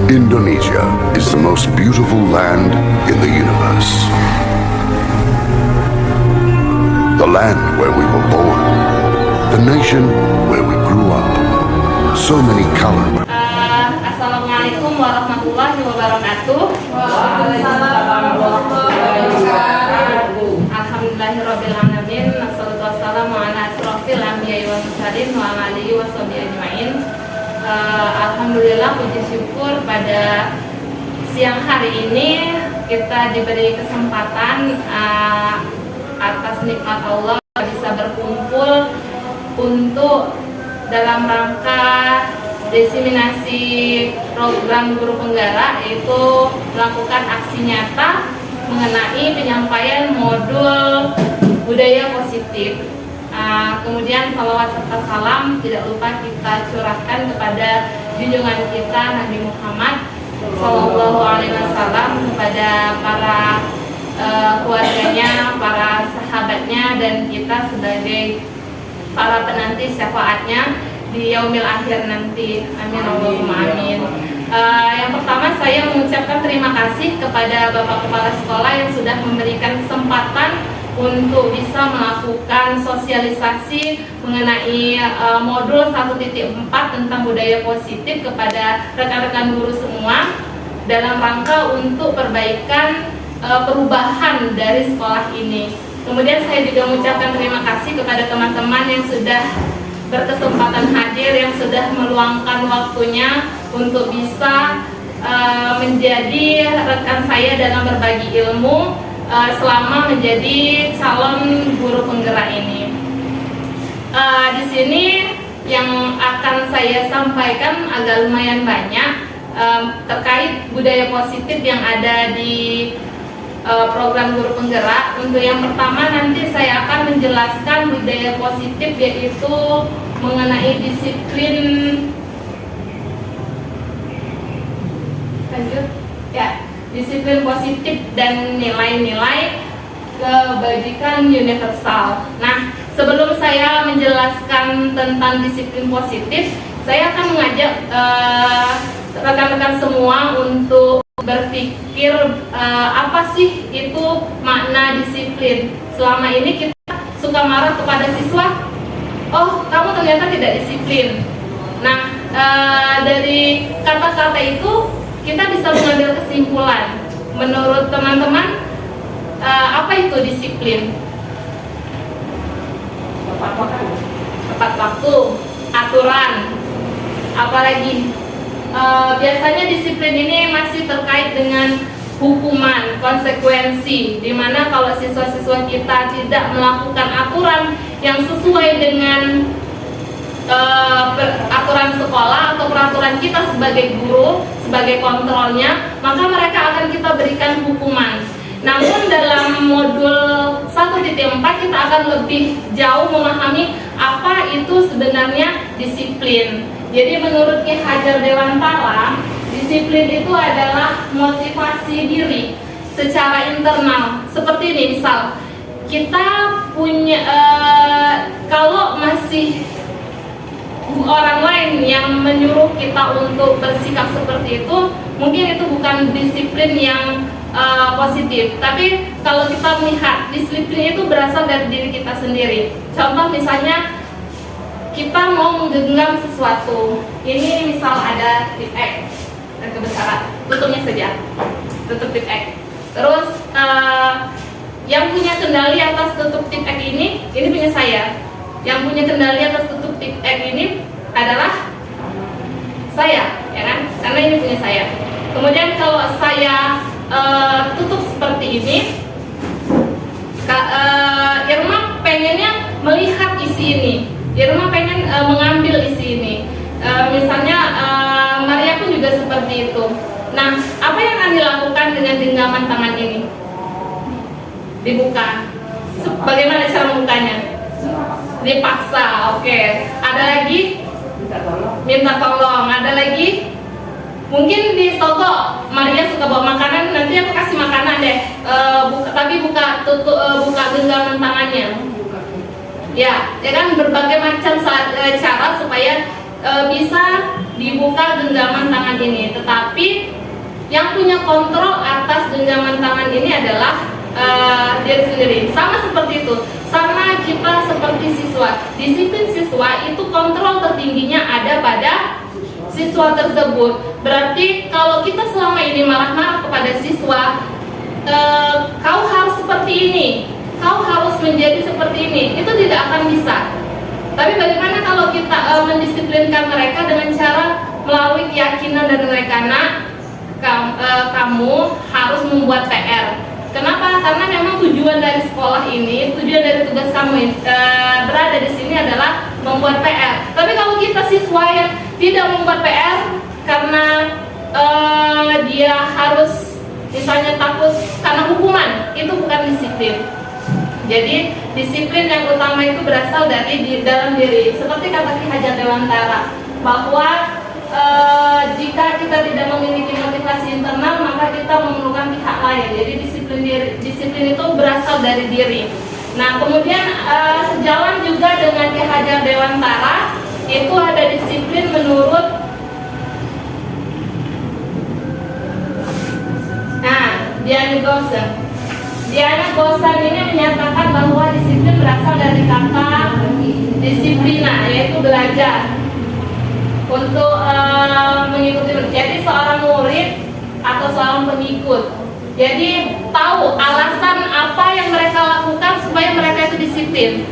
Indonesia is the most beautiful land in the universe. The land where we were born. The nation where we grew up. So many colors. Assalamualaikum warahmatullahi wabarakatuh. Alhamdulillahirrabbilalamin. Wassalatu wassalamu ala asrofil anbiya'i wal mursalin wa ala alihi wa sahbihi ajma'in. Alhamdulillah, puji syukur pada siang hari ini kita diberi kesempatan atas nikmat Allah bisa berkumpul untuk dalam rangka diseminasi program guru penggerak, yaitu melakukan aksi nyata mengenai penyampaian modul budaya positif. Kemudian salawat serta salam tidak lupa kita curahkan kepada junjungan kita Nabi Muhammad Sallallahu Alaihi Wasallam, kepada para keluarganya, para sahabatnya, dan kita sebagai para penanti syafaatnya di yaumil akhir nanti. Amin Allahumma amin. Yang pertama, saya mengucapkan terima kasih kepada Bapak Kepala Sekolah yang sudah memberikan kesempatan untuk bisa melakukan sosialisasi mengenai modul 1.4 tentang budaya positif kepada rekan-rekan guru semua dalam rangka untuk perbaikan perubahan dari sekolah ini. Kemudian saya juga mengucapkan terima kasih kepada teman-teman yang sudah berkesempatan hadir, yang sudah meluangkan waktunya untuk bisa menjadi rekan saya dalam berbagi ilmu selama menjadi calon guru penggerak ini. Di sini yang akan saya sampaikan agak lumayan banyak terkait budaya positif yang ada di program guru penggerak. Untuk yang pertama, nanti saya akan menjelaskan budaya positif, yaitu mengenai disiplin. Lanjut ya, disiplin positif dan nilai-nilai kebajikan universal. Nah, sebelum saya menjelaskan tentang disiplin positif, saya akan mengajak rekan-rekan semua untuk berpikir apa sih itu makna disiplin. Selama ini kita suka marah kepada siswa, oh kamu ternyata tidak disiplin. Nah, dari kata-kata itu kita bisa mengambil kesimpulan. Menurut teman-teman, apa itu disiplin? Tepat waktu, aturan, apalagi biasanya disiplin ini masih terkait dengan hukuman, konsekuensi, dimana kalau siswa-siswa kita tidak melakukan aturan yang sesuai dengan aturan sekolah atau peraturan kita sebagai guru, sebagai kontrolnya, maka mereka akan kita berikan hukuman. Namun dalam modul 1.4 kita akan lebih jauh memahami apa itu sebenarnya disiplin. Jadi menurut Ki Hajar Dewantara, disiplin itu adalah motivasi diri secara internal. Seperti ini, misal kita punya kalau masih orang lain yang menyuruh kita untuk bersikap seperti itu, mungkin itu bukan disiplin yang positif. Tapi kalau kita melihat disiplin itu berasal dari diri kita sendiri. Contoh misalnya kita mau menggenggam sesuatu. Ini misal ada tip X dan kebesaran, tutupnya saja, tutup tip X. Terus yang punya kendali atas tutup tip X ini punya saya. Yang punya kendali atas tutup tip X ini adalah saya, ya kan? Karena ini punya saya. Kemudian kalau saya tutup seperti ini, Irma pengennya melihat isi ini. Irma pengen mengambil isi ini. Misalnya Maria pun juga seperti itu. Nah, apa yang akan dilakukan dengan genggaman tangan ini? Dibuka. Bagaimana cara membukanya? Dipaksa. Oke. Ada lagi? Minta tolong. Ada lagi? Mungkin di Soto Maria suka bawa makanan, nanti aku kasih makanan deh. Tapi buka genggaman tangannya. Ya kan, berbagai macam cara supaya bisa dibuka genggaman tangan ini. Tetapi yang punya kontrol atas genggaman tangan ini adalah diri sendiri. Sama seperti itu, sama kita seperti siswa. Disiplin siswa itu kontrol tertingginya ada pada siswa tersebut. Berarti kalau kita selama ini marah-marah kepada siswa, kau harus seperti ini, kau harus menjadi seperti ini, itu tidak akan bisa. Tapi bagaimana kalau kita mendisiplinkan mereka dengan cara melalui keyakinan dari mereka, nak, kamu harus membuat PR. Kenapa? Karena memang tujuan dari sekolah ini, tujuan dari tugas kamu berada di sini adalah membuat PR. Tapi kalau kita siswa yang tidak membuat PR karena dia harus misalnya takut karena hukuman, itu bukan disiplin. Jadi disiplin yang utama itu berasal dari di dalam diri. Seperti kata Ki Hajar Dewantara, bahwa jika kita tidak memiliki motivasi internal, maka kita memerlukan pihak lain. Jadi disiplin itu berasal dari diri. Nah, kemudian sejalan juga dengan Ki Hajar Dewantara, itu ada disiplin menurut Diana Gosen. Diana Gosen ini menyatakan bahwa disiplin berasal dari kata disiplina, yaitu belajar untuk mengikuti. Jadi seorang murid atau seorang pengikut, jadi tahu alasan apa yang mereka lakukan supaya mereka itu disiplin.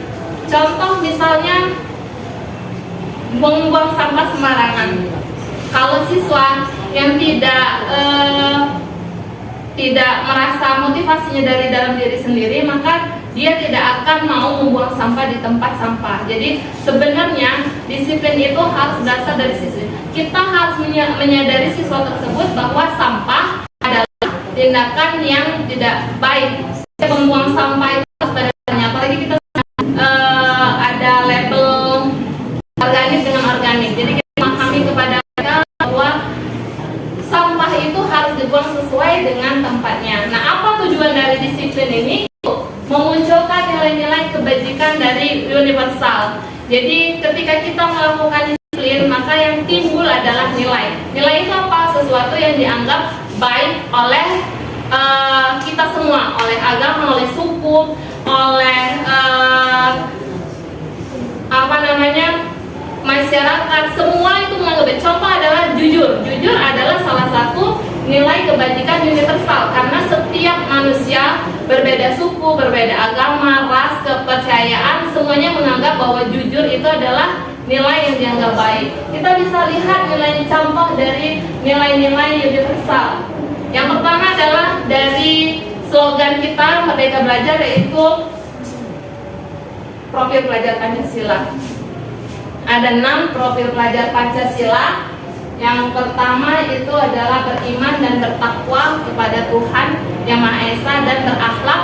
Contoh misalnya membuang sampah sembarangan. Kalau siswa yang tidak merasa motivasinya dari dalam diri sendiri, maka dia tidak akan mau membuang sampah di tempat sampah. Jadi sebenarnya disiplin itu harus berasal dari siswa. Kita harus menyadari siswa tersebut bahwa sampah adalah tindakan yang tidak baik. Membuang sampah itu harus padanya, apalagi kita ada label organik dengan organik. Jadi kita memahami kepada mereka bahwa sampah itu harus dibuang sesuai dengan tempatnya. Nah, apa tujuan dari disiplin ini? Memunculkan nilai-nilai kebajikan dari universal. Jadi ketika kita melakukan disiplin, maka yang timbul adalah nilai. Nilai itu apa? Sesuatu yang dianggap baik oleh kita semua, oleh agama, oleh suku, oleh masyarakat, semua itu menganggap. Contoh adalah jujur. Jujur adalah salah satu nilai kebajikan universal, karena setiap manusia berbeda suku, berbeda agama, ras, kepercayaan, semuanya menganggap bahwa jujur itu adalah nilai yang dianggap baik. Kita bisa lihat nilai contoh dari nilai-nilai universal. Yang pertama adalah dari slogan kita Merdeka Belajar, yaitu profil pelajar Pancasila. Ada 6 profil pelajar Pancasila. Yang pertama itu adalah beriman dan bertakwa kepada Tuhan Yang Maha Esa dan berakhlak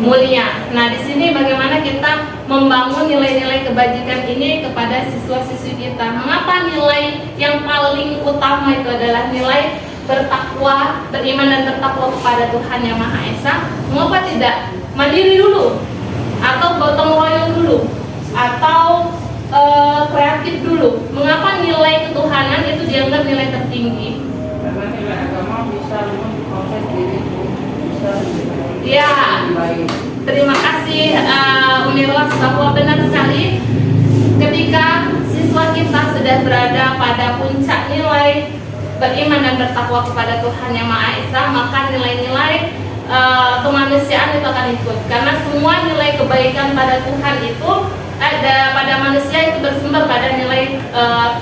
mulia. Nah, di sini bagaimana kita membangun nilai-nilai kebajikan ini kepada siswa-siswi kita. Mengapa nilai yang paling utama itu adalah nilai bertakwa, beriman dan bertakwa kepada Tuhan Yang Maha Esa? Mengapa tidak mandiri dulu, atau gotong royong dulu, atau kreatif dulu? Mengapa nilai ketuhanan itu dianggap nilai tertinggi? Karena nilai agama bisa memproses diri bisa Ya, terima kasih Umirwas, bahwa benar sekali ketika siswa kita sudah berada pada puncak nilai beriman dan bertakwa kepada Tuhan Yang Maha Esa, maka nilai-nilai kemanusiaan itu akan ikut. Karena semua nilai kebaikan pada Tuhan itu pada manusia itu bersumber pada nilai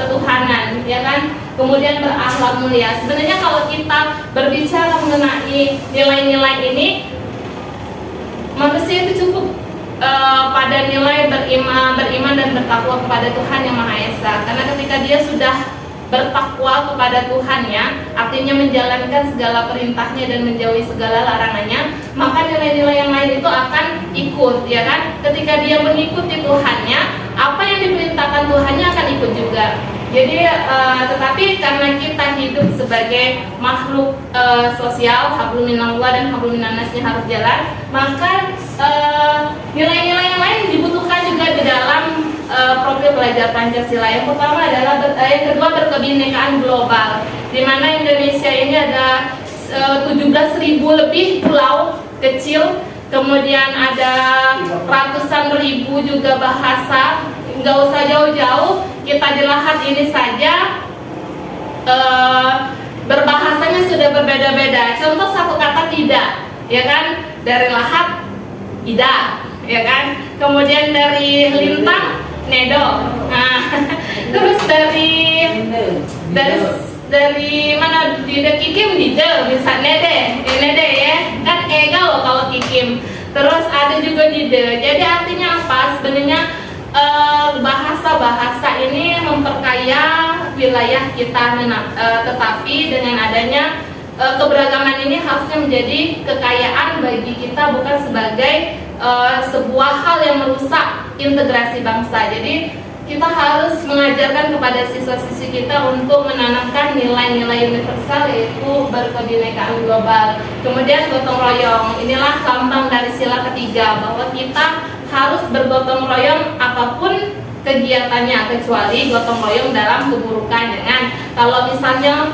ketuhanan, ya kan? Kemudian berakhlak mulia. Sebenarnya kalau kita berbicara mengenai nilai-nilai ini, manusia itu cukup pada nilai beriman dan bertakwa kepada Tuhan Yang Maha Esa. Karena ketika dia sudah bertakwa kepada Tuhannya, artinya menjalankan segala perintahnya dan menjauhi segala larangannya, maka nilai-nilai yang lain itu akan ikut, ya kan? Ketika dia mengikuti Tuhannya, apa yang diperintahkan Tuhannya akan ikut juga. Jadi, tetapi karena kita hidup sebagai makhluk sosial, hablum minallah dan hablum minannasnya harus jalan, maka nilai-nilai yang lain dibutuhkan juga di dalam profil pelajar Pancasila. Yang pertama adalah yang kedua berkebinekaan global, di mana Indonesia ini ada 17.000 lebih pulau kecil, kemudian ada ratusan ribu juga bahasa. Nggak usah jauh-jauh, kita di Lahat ini saja berbahasanya sudah berbeda-beda. Contoh satu kata tidak, ya kan? Dari Lahat tidak, ya kan? Kemudian dari Lintang nedo. Nah, terus dari mana di Kikim dide, misalnya nede ya kan ega loh kalau Kikim. Terus ada juga dide. Jadi artinya apa? Sebenarnya bahasa-bahasa ini memperkaya wilayah kita, tetapi dengan adanya keberagaman ini harusnya menjadi kekayaan bagi kita, bukan sebagai sebuah hal yang merusak integrasi bangsa. Jadi kita harus mengajarkan kepada siswa-siswi kita untuk menanamkan nilai-nilai universal, yaitu berkebinekaan global. Kemudian gotong royong, inilah lambang dari sila ketiga, bahwa kita harus bergotong royong apapun kegiatannya, kecuali gotong royong dalam keburukan. Dengan kalau misalnya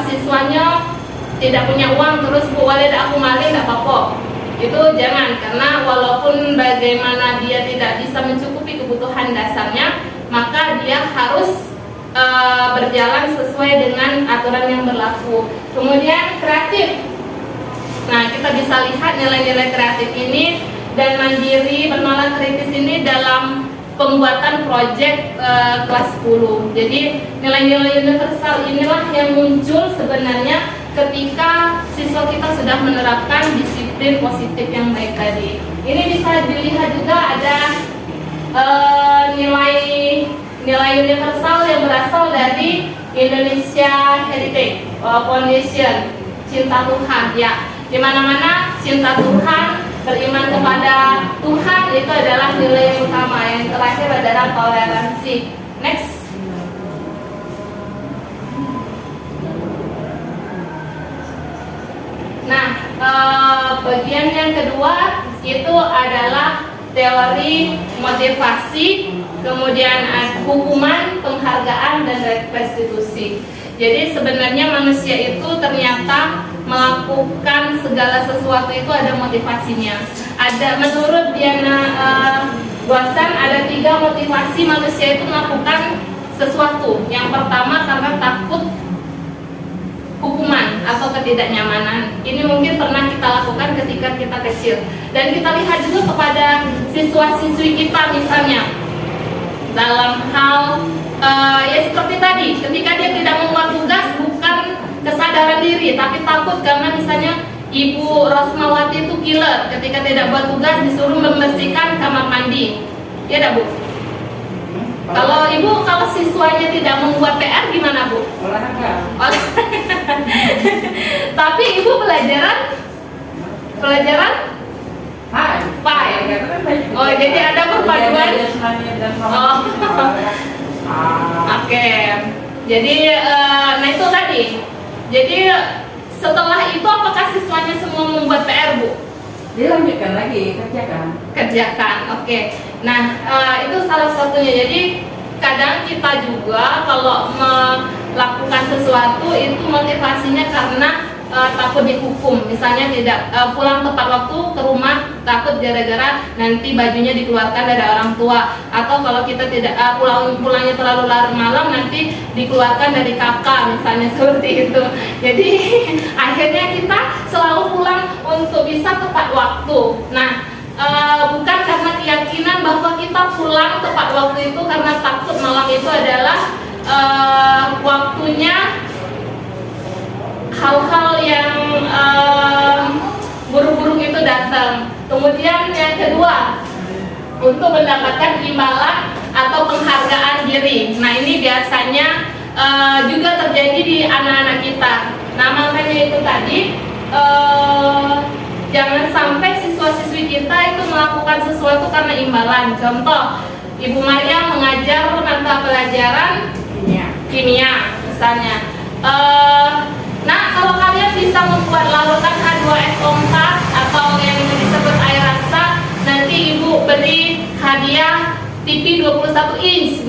siswanya tidak punya uang, terus Bu Walid aku malin, tidak apa-apa, itu jangan, karena walaupun bagaimana dia tidak bisa mencukupi kebutuhan dasarnya, maka dia harus berjalan sesuai dengan aturan yang berlaku. Kemudian kreatif, nah kita bisa lihat nilai-nilai kreatif ini dan mandiri, bernalar kritis ini dalam pembuatan proyek kelas 10. Jadi nilai-nilai universal inilah yang muncul sebenarnya ketika siswa kita sudah menerapkan disiplin positif yang baik tadi. Ini bisa dilihat juga ada nilai universal yang berasal dari Indonesia Heritage Foundation, cinta Tuhan ya. Di mana-mana cinta Tuhan, beriman kepada Tuhan itu adalah nilai yang utama. Yang terakhir adalah toleransi. Next. Nah, bagian yang kedua itu adalah teori motivasi, kemudian hukuman, penghargaan, dan restitusi. Jadi sebenarnya manusia itu ternyata melakukan segala sesuatu itu ada motivasinya. Ada, menurut Diana Gwasan, ada 3 motivasi manusia itu melakukan sesuatu. Yang pertama karena takut hukuman atau ketidaknyamanan. Ini mungkin pernah kita lakukan ketika kita kecil. Dan kita lihat juga kepada siswa-siswi kita misalnya dalam hal ya seperti tadi, ketika dia tidak membuat tugas bukan kesadaran diri, tapi takut karena misalnya Ibu Rosmawati itu killer, ketika tidak buat tugas disuruh membersihkan kamar mandi. Ya dah Bu? Kalau Ibu, kalau siswanya tidak membuat PR gimana Bu? Olahraga. Tapi Ibu pelajaran Hai. Oh, jadi ada perpaduan. Oh. Oke. Jadi nah itu tadi. Jadi setelah itu apakah siswanya semua membuat PR Bu? Dilanjutkan lagi, kerjakan. Oke. Nah itu salah satunya. Jadi kadang kita juga kalau melakukan sesuatu itu motivasinya karena takut dihukum, misalnya tidak pulang tepat waktu ke rumah takut gara-gara nanti bajunya dikeluarkan dari orang tua, atau kalau kita tidak pulangnya terlalu larut malam nanti dikeluarkan dari kakak misalnya, seperti itu. Jadi akhirnya kita selalu pulang untuk bisa tepat waktu. Nah bukan karena keyakinan bahwa kita pulang tepat waktu itu karena takut malam itu adalah waktunya hal-hal yang buruk-buruk itu datang. Kemudian yang kedua, untuk mendapatkan imbalan atau penghargaan diri. Nah ini biasanya juga terjadi di anak-anak kita. Nah makanya itu tadi jangan sampai siswa-siswi kita itu melakukan sesuatu karena imbalan. Contoh, Ibu Maria mengajar mata pelajaran kimia misalnya. Nah, kalau kalian bisa membuat larutan H2SO4 atau yang disebut air rasa, nanti Ibu beri hadiah TV 21 inch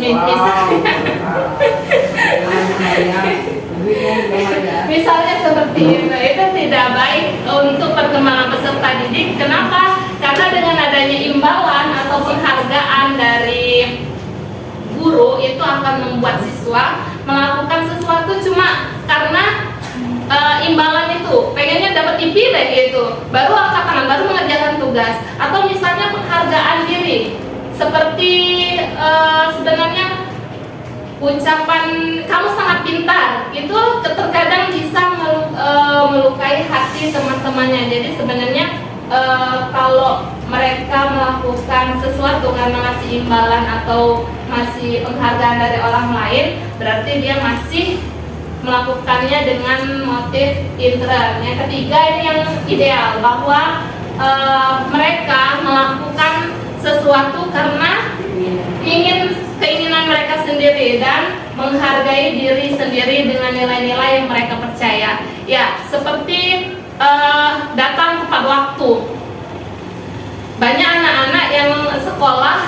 misalnya seperti itu tidak baik untuk perkembangan peserta didik. Kenapa? Karena dengan adanya imbalan atau penghargaan dari guru itu akan membuat siswa melakukan sesuatu cuma karena imbalan itu, pengennya dapat dipilih gitu, baru angkat tangan, baru mengerjakan tugas. Atau misalnya penghargaan diri, seperti sebenarnya ucapan kamu sangat pintar itu terkadang bisa melukai hati teman-temannya. Jadi sebenarnya kalau mereka melakukan sesuatu karena ngasih imbalan atau ngasih penghargaan dari orang lain, berarti dia masih melakukannya dengan motif intern. Yang ketiga, ini yang ideal, bahwa mereka melakukan sesuatu karena keinginan mereka sendiri dan menghargai diri sendiri dengan nilai-nilai yang mereka percaya. Ya, seperti datang tepat waktu. Banyak anak-anak yang sekolah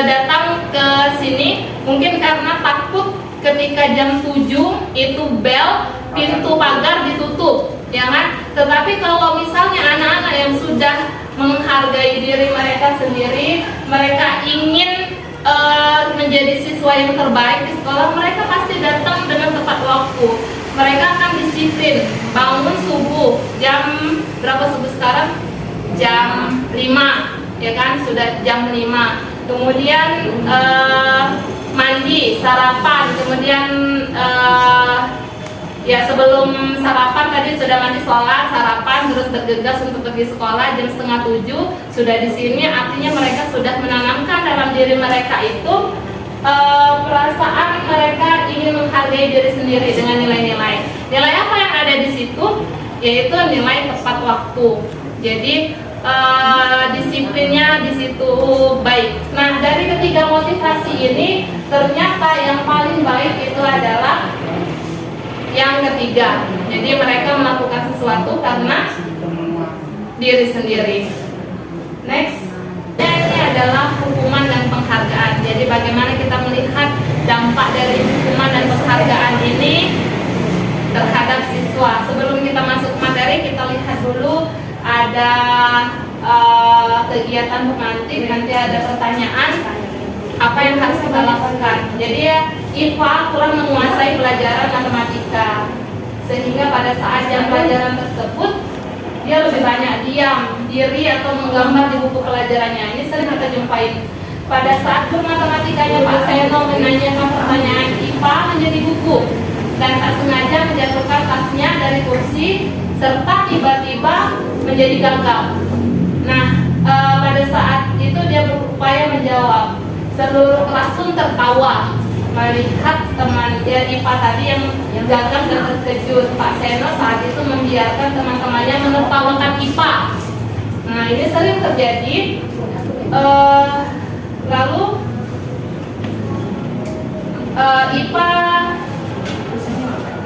datang ke sini mungkin karena takut ketika jam 7 itu bel, pintu pagar ditutup, ya kan? Tetapi kalau misalnya anak-anak yang sudah menghargai diri mereka sendiri, mereka ingin menjadi siswa yang terbaik di sekolah, mereka pasti datang dengan tepat waktu. Mereka akan disiplin, bangun subuh jam berapa subuh sekarang? Jam 5, ya kan? Sudah jam 5. Kemudian mandi, sarapan, kemudian ya sebelum sarapan tadi sudah mandi, sholat, sarapan, terus bergegas untuk pergi sekolah jam 6:30 sudah di sini. Artinya mereka sudah menanamkan dalam diri mereka itu perasaan mereka ingin menghargai diri sendiri dengan nilai-nilai. Nilai apa yang ada di situ? Yaitu nilai tepat waktu. Jadi disiplinnya di situ baik. Nah, dari ketiga motivasi ini ternyata yang paling baik itu adalah yang ketiga. Jadi mereka melakukan sesuatu karena diri sendiri. Next, ini adalah hukuman dan penghargaan. Jadi bagaimana kita melihat dampak dari hukuman dan penghargaan ini terhadap siswa. Sebelum kita masuk materi, kita lihat dulu ada kegiatan pemantik. Nanti ada pertanyaan apa yang harus kita lakukan. Jadi IPA kurang menguasai pelajaran matematika, sehingga pada saat jam pelajaran tersebut dia lebih banyak diam diri atau menggambar di buku pelajarannya. Ini sering kita jumpain. Pada saat guru matematikanya Pak Seno menanyakan pertanyaan IPA menjadi buku, dan tak sengaja menjatuhkan tasnya dari kursi serta tiba-tiba menjadi gagal. Nah, pada saat itu dia berupaya menjawab. Seluruh kelas pun tertawa melihat teman dia IPA tadi yang gagal dan terkejut. Pak Seno saat itu membiarkan teman-temannya menertawakan IPA. Nah, ini sering terjadi. Lalu IPA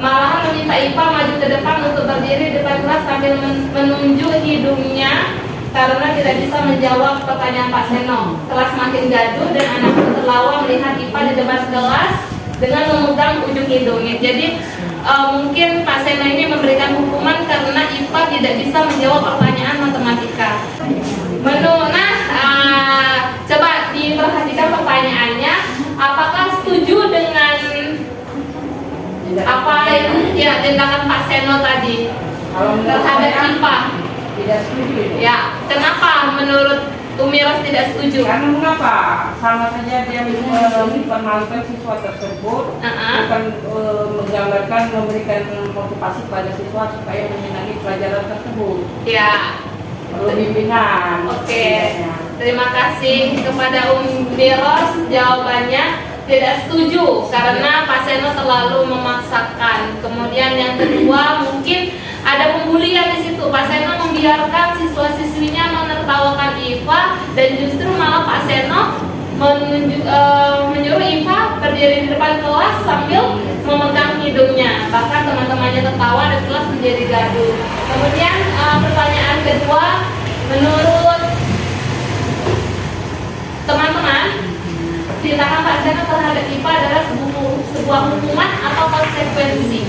malahan meminta IPA maju ke depan untuk berdiri di depan kelas sambil menunjuk hidungnya karena tidak bisa menjawab pertanyaan Pak Seno. Kelas makin gaduh dan anak tertawa melihat IPA di depan kelas dengan memegang ujung hidungnya. Jadi mungkin Pak Seno ini memberikan hukuman karena IPA tidak bisa menjawab pertanyaan matematika. Coba diperhatikan pertanyaannya. Apakah setuju dengan apa yang tindakan Pak Seno tadi terhadap IPA? Tidak setuju. Ya, kenapa menurut Umiros tidak setuju? Karena mengapa? Sama saja dia mempermalukan siswa tersebut, bukan menggambarkan, memberikan motivasi pada siswa supaya memenangi pelajaran tersebut. Ya. Perlu bimbingan. Oke. Terima kasih kepada Umiros, jawabannya tidak setuju karena Pak Seno terlalu memaksakan. Kemudian yang kedua, mungkin ada pembulian di situ. Pak Seno membiarkan siswa-siswinya menertawakan IPA dan justru malah Pak Seno menyuruh IPA berdiri di depan kelas sambil memegang hidungnya. Bahkan teman-temannya tertawa dan kelas menjadi gaduh. Kemudian pertanyaan kedua, menurut teman-teman, tindakan Pak Seno terhadap IPA adalah sebuah hukuman atau konsekuensi?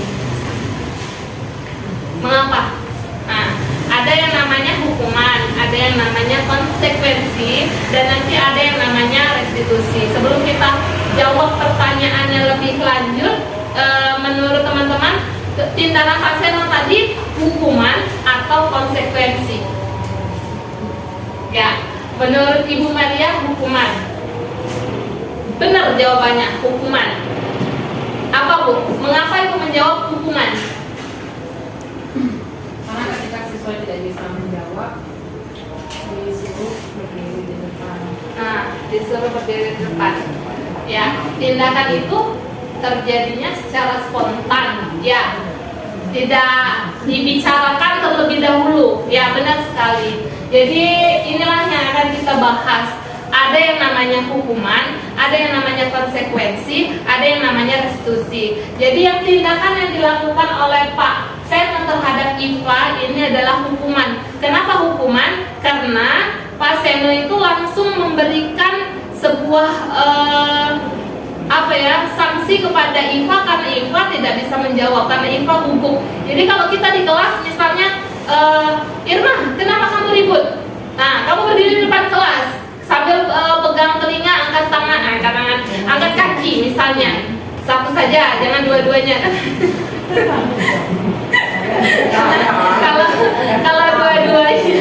Mengapa? konsekuensi, dan nanti ada yang namanya restitusi. Sebelum kita jawab pertanyaannya lebih lanjut, menurut teman-teman, tindakan Pak Seno tadi hukuman atau konsekuensi? Ya, menurut Ibu Maria hukuman. Benar jawabannya, hukuman. Apa Bu? Mengapa Ibu menjawab hukuman? Karena ketika siswa tidak bisa menjawab, disuruh berdiri di depan. Nah, disuruh berdiri di depan. Ya, tindakan itu terjadinya secara spontan. Ya, tidak dibicarakan terlebih dahulu. Ya, benar sekali. Jadi inilah yang akan kita bahas. Ada yang namanya hukuman, ada yang namanya konsekuensi, ada yang namanya restitusi. Jadi yang tindakan yang dilakukan oleh Pak Seno terhadap IFA ini adalah hukuman. Kenapa hukuman? Karena Pak Seno itu langsung memberikan sebuah sanksi kepada IFA karena IFA tidak bisa menjawab, karena IFA gugup. Jadi kalau kita di kelas misalnya, Irma, kenapa kamu ribut? Nah, kamu berdiri di depan kelas sambil pegang telinga, angkat tangan, angkat kaki misalnya. Satu saja, jangan dua-duanya. Kalau dua-duanya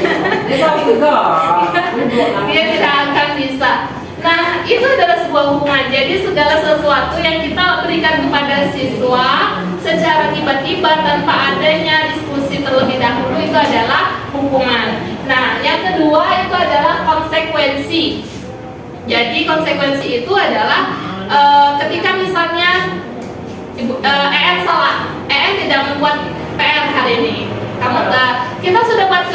dia tidak akan bisa. Nah, itu adalah sebuah hukuman. Jadi segala sesuatu yang kita berikan kepada siswa secara tiba-tiba tanpa adanya diskusi terlebih dahulu itu adalah hukuman. Nah, yang kedua itu adalah konsekuensi. Jadi konsekuensi itu adalah ketika misalnya EN salah, EN tidak membuat PR hari ini. Kita sudah buat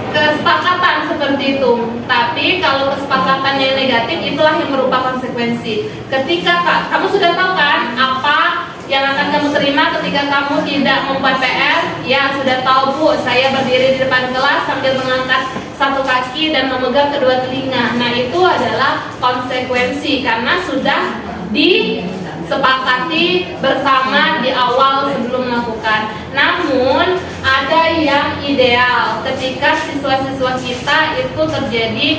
kesepakatan seperti itu. Tapi kalau kesepakatan yang negatif itulah yang berupa konsekuensi. Ketika kamu sudah tahu kan apa yang akan kamu terima ketika kamu tidak membuat PR? Ya, sudah tahu Bu, saya berdiri di depan kelas sambil mengangkat satu kaki dan memegang kedua telinga. Nah, itu adalah konsekuensi karena sudah disepakati bersama di awal sebelum melakukan. Namun ada yang ideal ketika siswa-siswa kita itu terjadi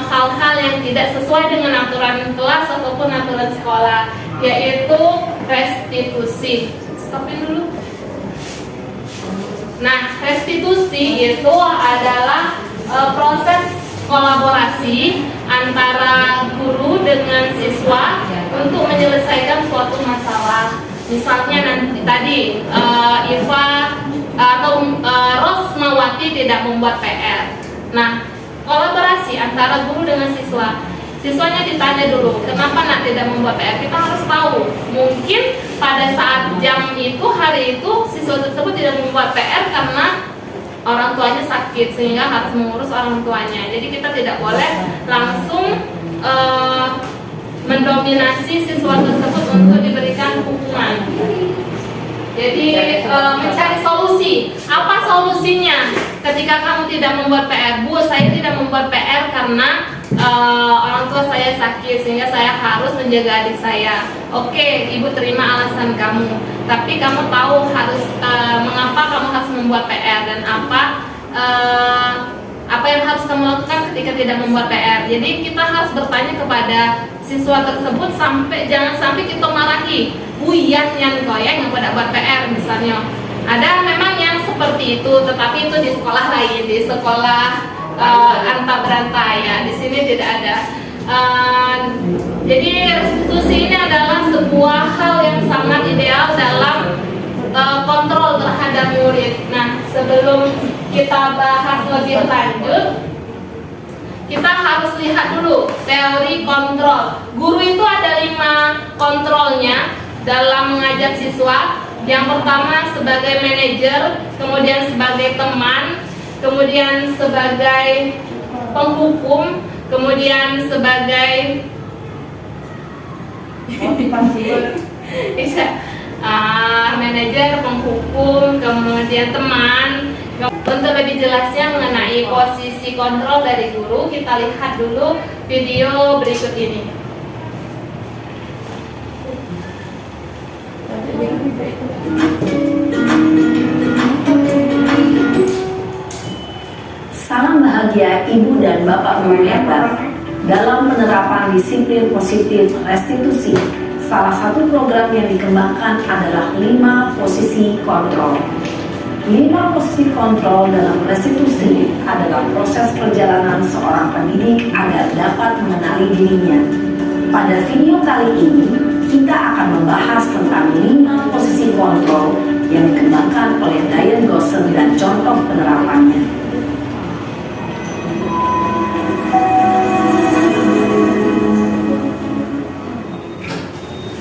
hal-hal yang tidak sesuai dengan aturan kelas ataupun aturan sekolah, yaitu restitusi. Stopin dulu. Nah, restitusi itu adalah proses kolaborasi antara guru dengan siswa untuk menyelesaikan suatu masalah. Misalnya nanti tadi Iva atau Rosmawati tidak membuat PR. Nah, kolaborasi antara guru dengan siswa. Siswanya ditanya dulu, kenapa nak tidak membuat PR? Kita harus tahu. Mungkin pada saat jam itu, hari itu, siswa tersebut tidak membuat PR karena orang tuanya sakit, sehingga harus mengurus orang tuanya. Jadi kita tidak boleh langsung mendominasi siswa tersebut untuk diberikan hukuman. Jadi mencari solusi. Apa solusinya? Ketika kamu tidak membuat PR, Bu, saya tidak membuat PR karena orang tua saya sakit, sehingga saya harus menjaga adik saya. Oke, Ibu terima alasan kamu. Tapi kamu tahu harus mengapa kamu harus membuat PR dan apa yang harus kamu lakukan ketika tidak membuat PR. Jadi kita harus bertanya kepada siswa tersebut jangan sampai kita marahi. Yang goyang yang pada buat PR misalnya. Ada memang yang seperti itu, tetapi itu di sekolah lain, di sekolah anta berantai ya. Di sini tidak ada. Jadi restitusi ini adalah sebuah hal yang sangat ideal dalam kontrol terhadap murid. Nah, sebelum kita bahas lebih lanjut, kita harus lihat dulu teori kontrol. Guru itu ada 5 kontrolnya dalam mengajar siswa. Yang pertama sebagai manajer, kemudian sebagai teman, kemudian sebagai penghukum, kemudian sebagai manajer, penghukum, kemudian teman. Untuk lebih jelasnya mengenai posisi kontrol dari guru, kita lihat dulu video berikut ini. Salam bahagia Ibu dan Bapak guru hebat, dalam penerapan disiplin positif restitusi, salah satu program yang dikembangkan adalah 5 posisi kontrol. 5 posisi kontrol dalam restitusi adalah proses perjalanan seorang pendidik agar dapat mengenali dirinya. Pada video kali ini, kita akan membahas tentang 5 posisi kontrol yang dikembangkan oleh Diane Gossen dan contoh penerapannya.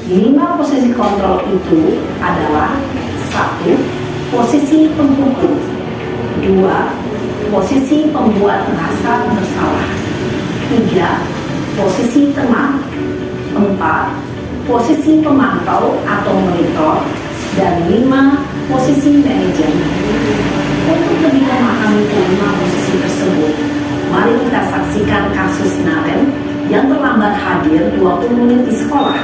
5 posisi kontrol itu adalah: 1. Posisi penghukum. 2. Posisi pembuat merasa bersalah. 3. Posisi teman. 4. Posisi pemantau atau monitor. Dan 5. Posisi manajemen. Untuk lebih memahami kelima posisi tersebut, mari kita saksikan kasus Naren yang terlambat hadir 20 menit di sekolah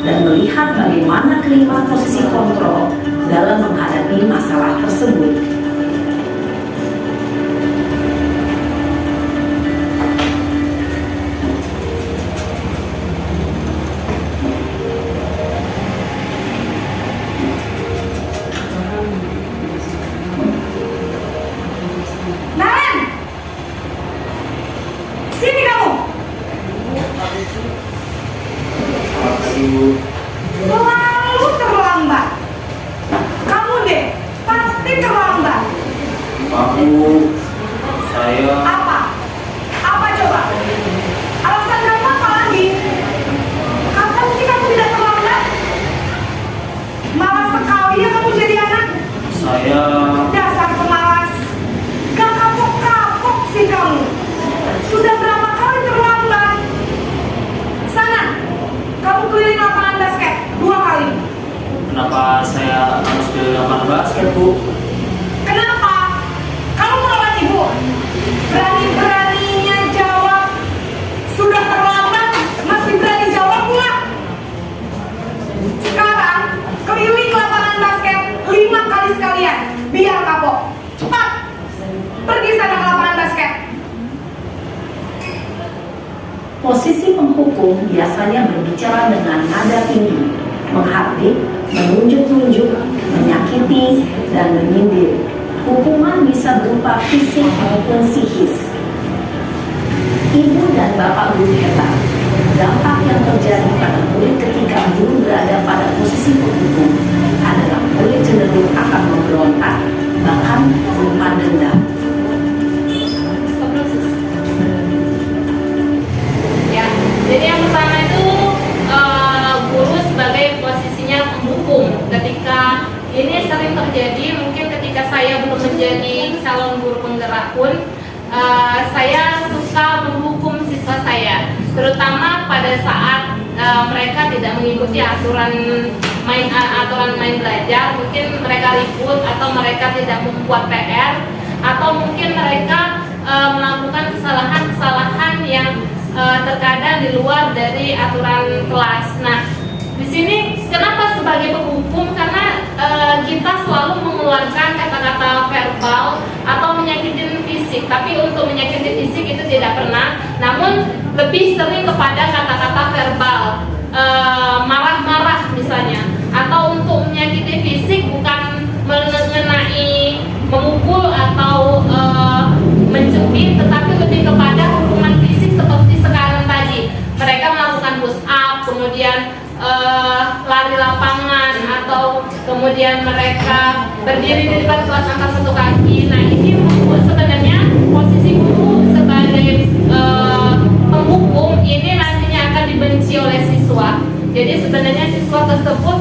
dan melihat bagaimana kelima posisi kontrol dalam menghadapi masalah tersebut. Naren! Sini kamu! Selalu terlambat. Kamu deh, pasti terlambat. Saya Apa? Apa coba? Alasan kamu apa lagi? Kapan sih kamu tidak terlambat? Malas sekali ya kamu jadi anak. Dasar pemalas. Gak kapok-kapok sih kamu. Sudah berapa kali terlambat? Sana, kamu keliling lapangan basket 2 kali. kenapa saya harus ke lapangan basket, Bu? Kenapa? Kamu melawan ibu? Berani-beraninya jawab. Sudah terlambat, masih berani jawab nggak? Sekarang, keliling lapangan basket 5 kali sekalian. Biar kapok. Cepat! Pergi sana ke lapangan basket. Posisi penghukum biasanya berbicara dengan nada tinggi, menghardik, menunjuk-nunjuk, menyakiti, dan menyindir. Hukuman bisa berupa fisik maupun psikis. Ibu dan Bapak guru hebat, dampak yang terjadi pada murid ketika guru berada pada posisi penghukum adalah murid cenderung akan memberontak, bahkan berupa dendam. Ya, jadi yang pertama itu guru sebagai posisinya penghukum. Ketika ini sering terjadi, mungkin ketika saya belum menjadi calon guru penggerak pun, saya suka menghukum siswa saya, terutama pada saat mereka tidak mengikuti aturan main belajar. Mungkin mereka ribut atau mereka tidak membuat PR, atau mungkin mereka melakukan kesalahan-kesalahan yang terkadang di luar dari aturan kelas. Nah, di sini kenapa sebagai penghukum? Karena kita selalu mengeluarkan kata-kata verbal atau menyakitin fisik. Tapi untuk menyakiti fisik itu tidak pernah. Namun lebih sering kepada kata-kata verbal, marah-marah misalnya. Atau untuk menyakiti fisik bukan mengenai memukul atau mencubit, tetapi lebih kepada hukuman fisik seperti sekarang tadi. Mereka melakukan push up, kemudian lari lapangan, atau kemudian mereka berdiri di depan kelas angkat 1 kaki. Nah, ini sebenarnya posisi guru sebagai penghukum ini nantinya akan dibenci oleh siswa. Jadi sebenarnya siswa tersebut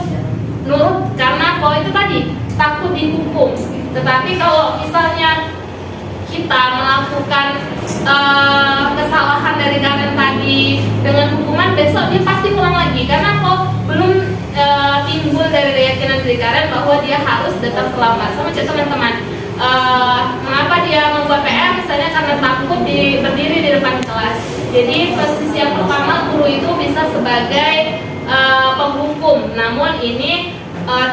nurut karena kalau itu tadi takut dihukum. Tetapi kalau misalnya kita melakukan kesalahan dari Karen tadi dengan hukuman, besok dia pasti pulang lagi, karena kok belum timbul dari keyakinan dari Karen bahwa dia harus datang terlambat. Sama contoh teman-teman, mengapa dia membuat PR misalnya karena takut berdiri di depan kelas. Jadi posisi yang pertama, guru itu bisa sebagai penghukum, namun ini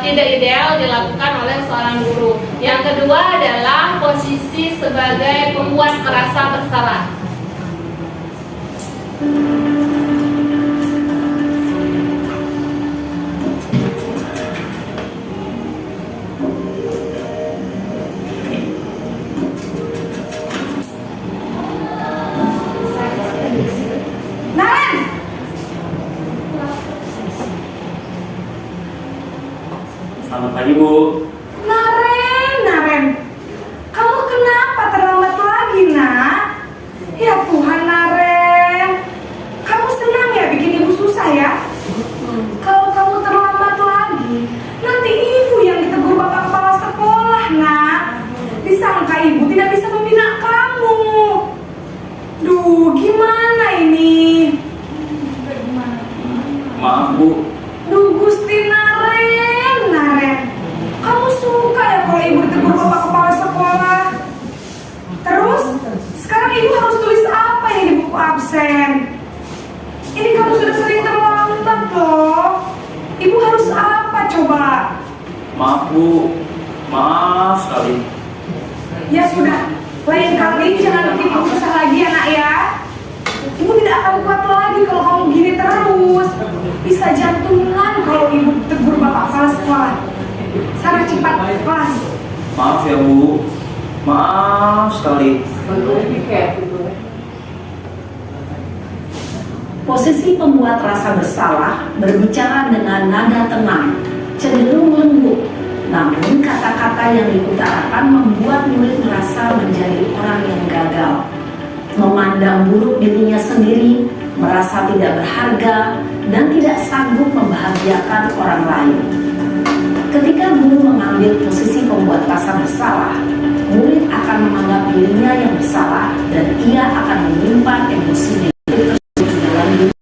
tidak ideal dilakukan oleh seorang guru. Yang kedua adalah posisi sebagai pembuat merasa bersalah. Naren, Selamat pagi, Bu. Naren, kamu kenapa terlambat lagi, nak? Ya Tuhan, Naren, kamu senang ya bikin ibu susah ya? Kalau kamu terlambat lagi, nanti ibu yang ditegur bapak kepala sekolah, nak. Disangka ibu tidak bisa membina kamu. Duh, gimana ini? Maaf, Bu. Duh, Gusti Naren, kamu suka ya kalau ibu ditegur bapak kepala sekolah? Terus, sekarang ibu harus tulis apa ini di buku absen? Ini kamu sudah sering terlambat loh. Ibu harus apa coba? Maaf, Bu. Maaf sekali. Ya sudah, lain kali jangan bikin ibu susah lagi ya, nak ya. Ibu tidak akan kuat lagi kalau kamu gini terus. Bisa jantungan kalau ibu tegur bapak kepala sekolah. Sana cepat kelas. Maaf ya, Bu. Maaf sekali. Posisi pembuat rasa bersalah berbicara dengan nada tenang, cenderung lembut. Namun kata-kata yang diutarakan membuat murid merasa menjadi orang yang gagal, memandang buruk dirinya sendiri, merasa tidak berharga, dan tidak sanggup membahagiakan orang lain. Ketika guru mengambil posisi pembuat rasa bersalah, murid akan menganggap dirinya yang bersalah dan ia akan menyimpan emosi negatif tersebut di dalam diri.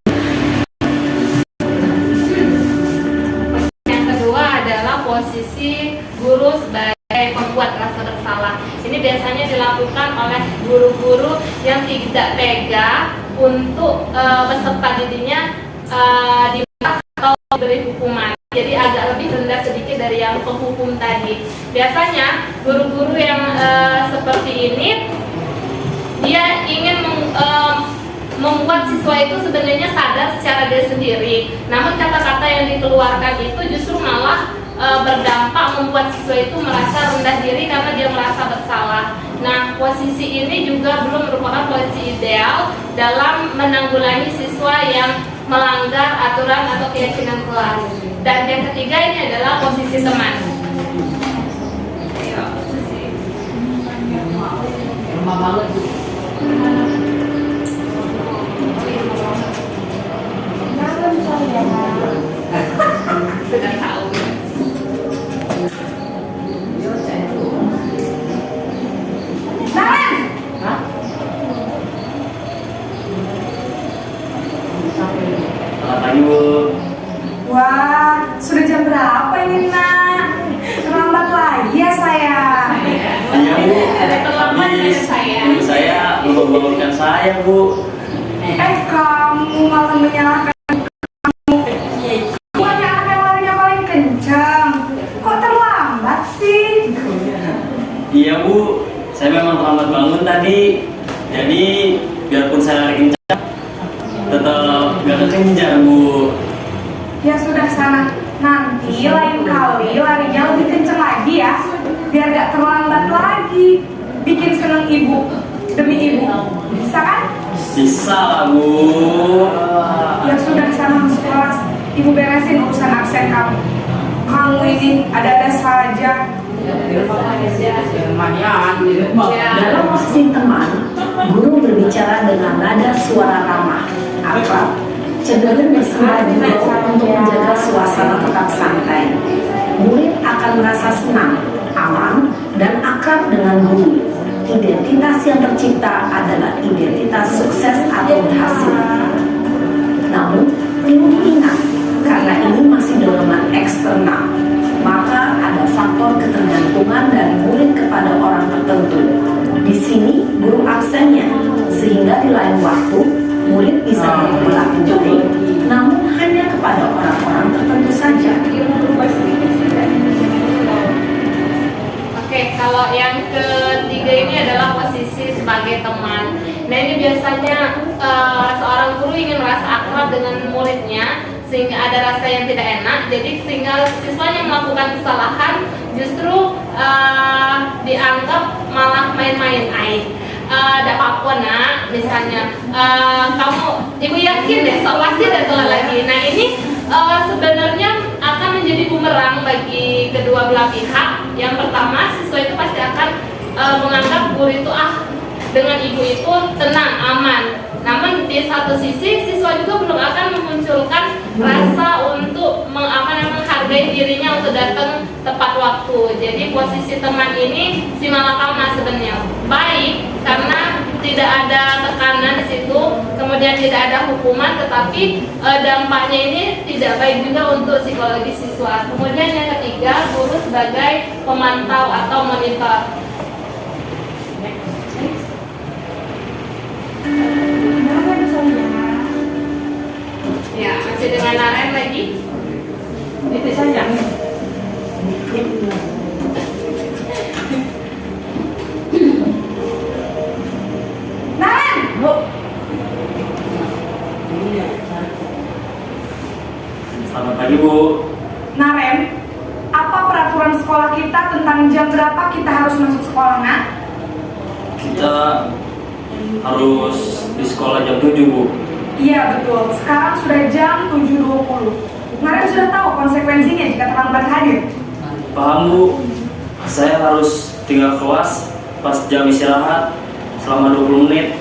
Yang kedua adalah posisi guru sebagai pembuat rasa bersalah. Ini biasanya dilakukan oleh guru-guru yang tidak tega untuk peserta didiknya dimarah atau diberi hukuman. Jadi agak lebih rendah sedikit dari yang penghukum tadi. Biasanya guru-guru yang seperti ini dia ingin membuat siswa itu sebenarnya sadar secara diri sendiri. Namun kata-kata yang dikeluarkan itu justru malah berdampak membuat siswa itu merasa rendah diri karena dia merasa bersalah. Nah, posisi ini juga belum merupakan posisi ideal dalam menanggulangi siswa yang melanggar aturan atau keyakinan kelas. Dan yang ketiga ini adalah posisi teman. Sudah tahu. Naren, Selamat pagi, Bu. wah, sudah jam berapa ini, nak? Terlambat lagi ya saya. Iya, Bu. Ada terlambat Habis dari saya. ibu saya membangunkan saya, Bu. Kamu malah menyalahkan kamu. Bukannya anak yang larinya paling kencang. Kok terlambat sih? Iya, Bu. Saya memang terlambat bangun tadi. Jadi, biarpun saya lari kencang, tetap gak kekejar, Bu. Ya sudah sana. Nanti lain kali larinya lebih kencang lagi ya. Biar gak terlambat lagi. Bikin seneng ibu demi ibu. Bisa kan? Bisa lah, Bu. Ya sudah sana masuk kelas. Ibu beresin urusan absen kamu. Kamu ini ada-ada saja. Dalam posisi teman, guru berbicara dengan nada suara ramah, akrab, cenderung bersama guru untuk menjaga suasana tetap santai. Murid akan merasa senang, aman, dan akrab dengan guru. Identitas yang tercipta adalah identitas sukses atau berhasil. Namun, perlu diingat, karena ini masih dorongan eksternal, maka ada faktor ketergantungan dari murid kepada orang tertentu. Di sini guru absennya, sehingga di lain waktu murid bisa berperilaku baik, namun hanya kepada orang-orang tertentu saja. Oke, kalau yang ketiga ketiga ini adalah posisi sebagai teman. Nah ini biasanya seorang guru ingin merasa akrab dengan muridnya sehingga ada rasa yang tidak enak. Jadi sehingga siswanya melakukan kesalahan justru dianggap malah main-main. Ada apa nak, misalnya kamu, ibu yakin deh, so pasti ada telat lagi. Nah ini sebenarnya akan menjadi bumerang bagi kedua belah pihak. Yang pertama, siswa itu pasti akan menganggap guru itu dengan ibu itu tenang, aman. Namun di satu sisi siswa juga belum akan memunculkan rasa untuk menghargai dirinya untuk datang tepat waktu. Jadi posisi teman ini si malakama sebenarnya baik karena tidak ada tekanan di situ, kemudian tidak ada hukuman, tetapi dampaknya ini tidak baik juga untuk psikologi siswa. Kemudian yang ketiga, guru sebagai pemantau atau monitor. Ya, masih dengan Naren lagi. Itu sayang. Naren! Bu. Selamat pagi Bu. Naren, apa peraturan sekolah kita tentang jam berapa kita harus masuk sekolah, nak? Kita harus di sekolah jam 7 Bu. Iya betul, sekarang sudah jam 7.20. Naren sudah tahu konsekuensinya jika terlambat hadir. Paham Bu, saya harus tinggal kelas pas jam istirahat selama 20 menit.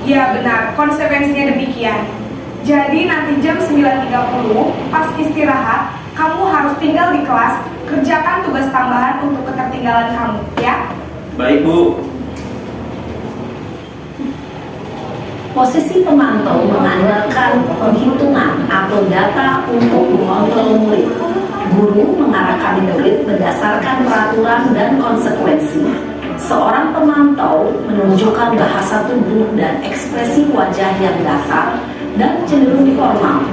Iya benar, konsekuensinya demikian. Jadi nanti jam 9.30 pas istirahat, kamu harus tinggal di kelas, kerjakan tugas tambahan untuk ketertinggalan kamu, ya? Baik Bu. Posisi pemantau mengandalkan penghitungan atau data untuk mengontrol murid. Guru mengarahkan murid berdasarkan peraturan dan konsekuensi. Seorang pemantau menunjukkan bahasa tubuh dan ekspresi wajah yang datar dan cenderung formal.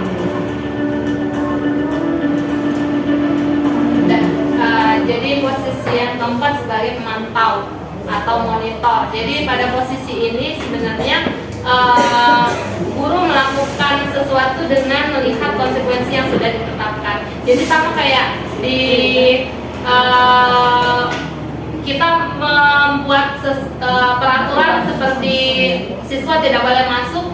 Jadi posisi yang keempat sebagai pemantau atau monitor. Jadi pada posisi ini sebenarnya guru melakukan sesuatu dengan melihat konsekuensi yang sudah ditetapkan. Jadi sama kayak di kita membuat peraturan seperti siswa tidak boleh masuk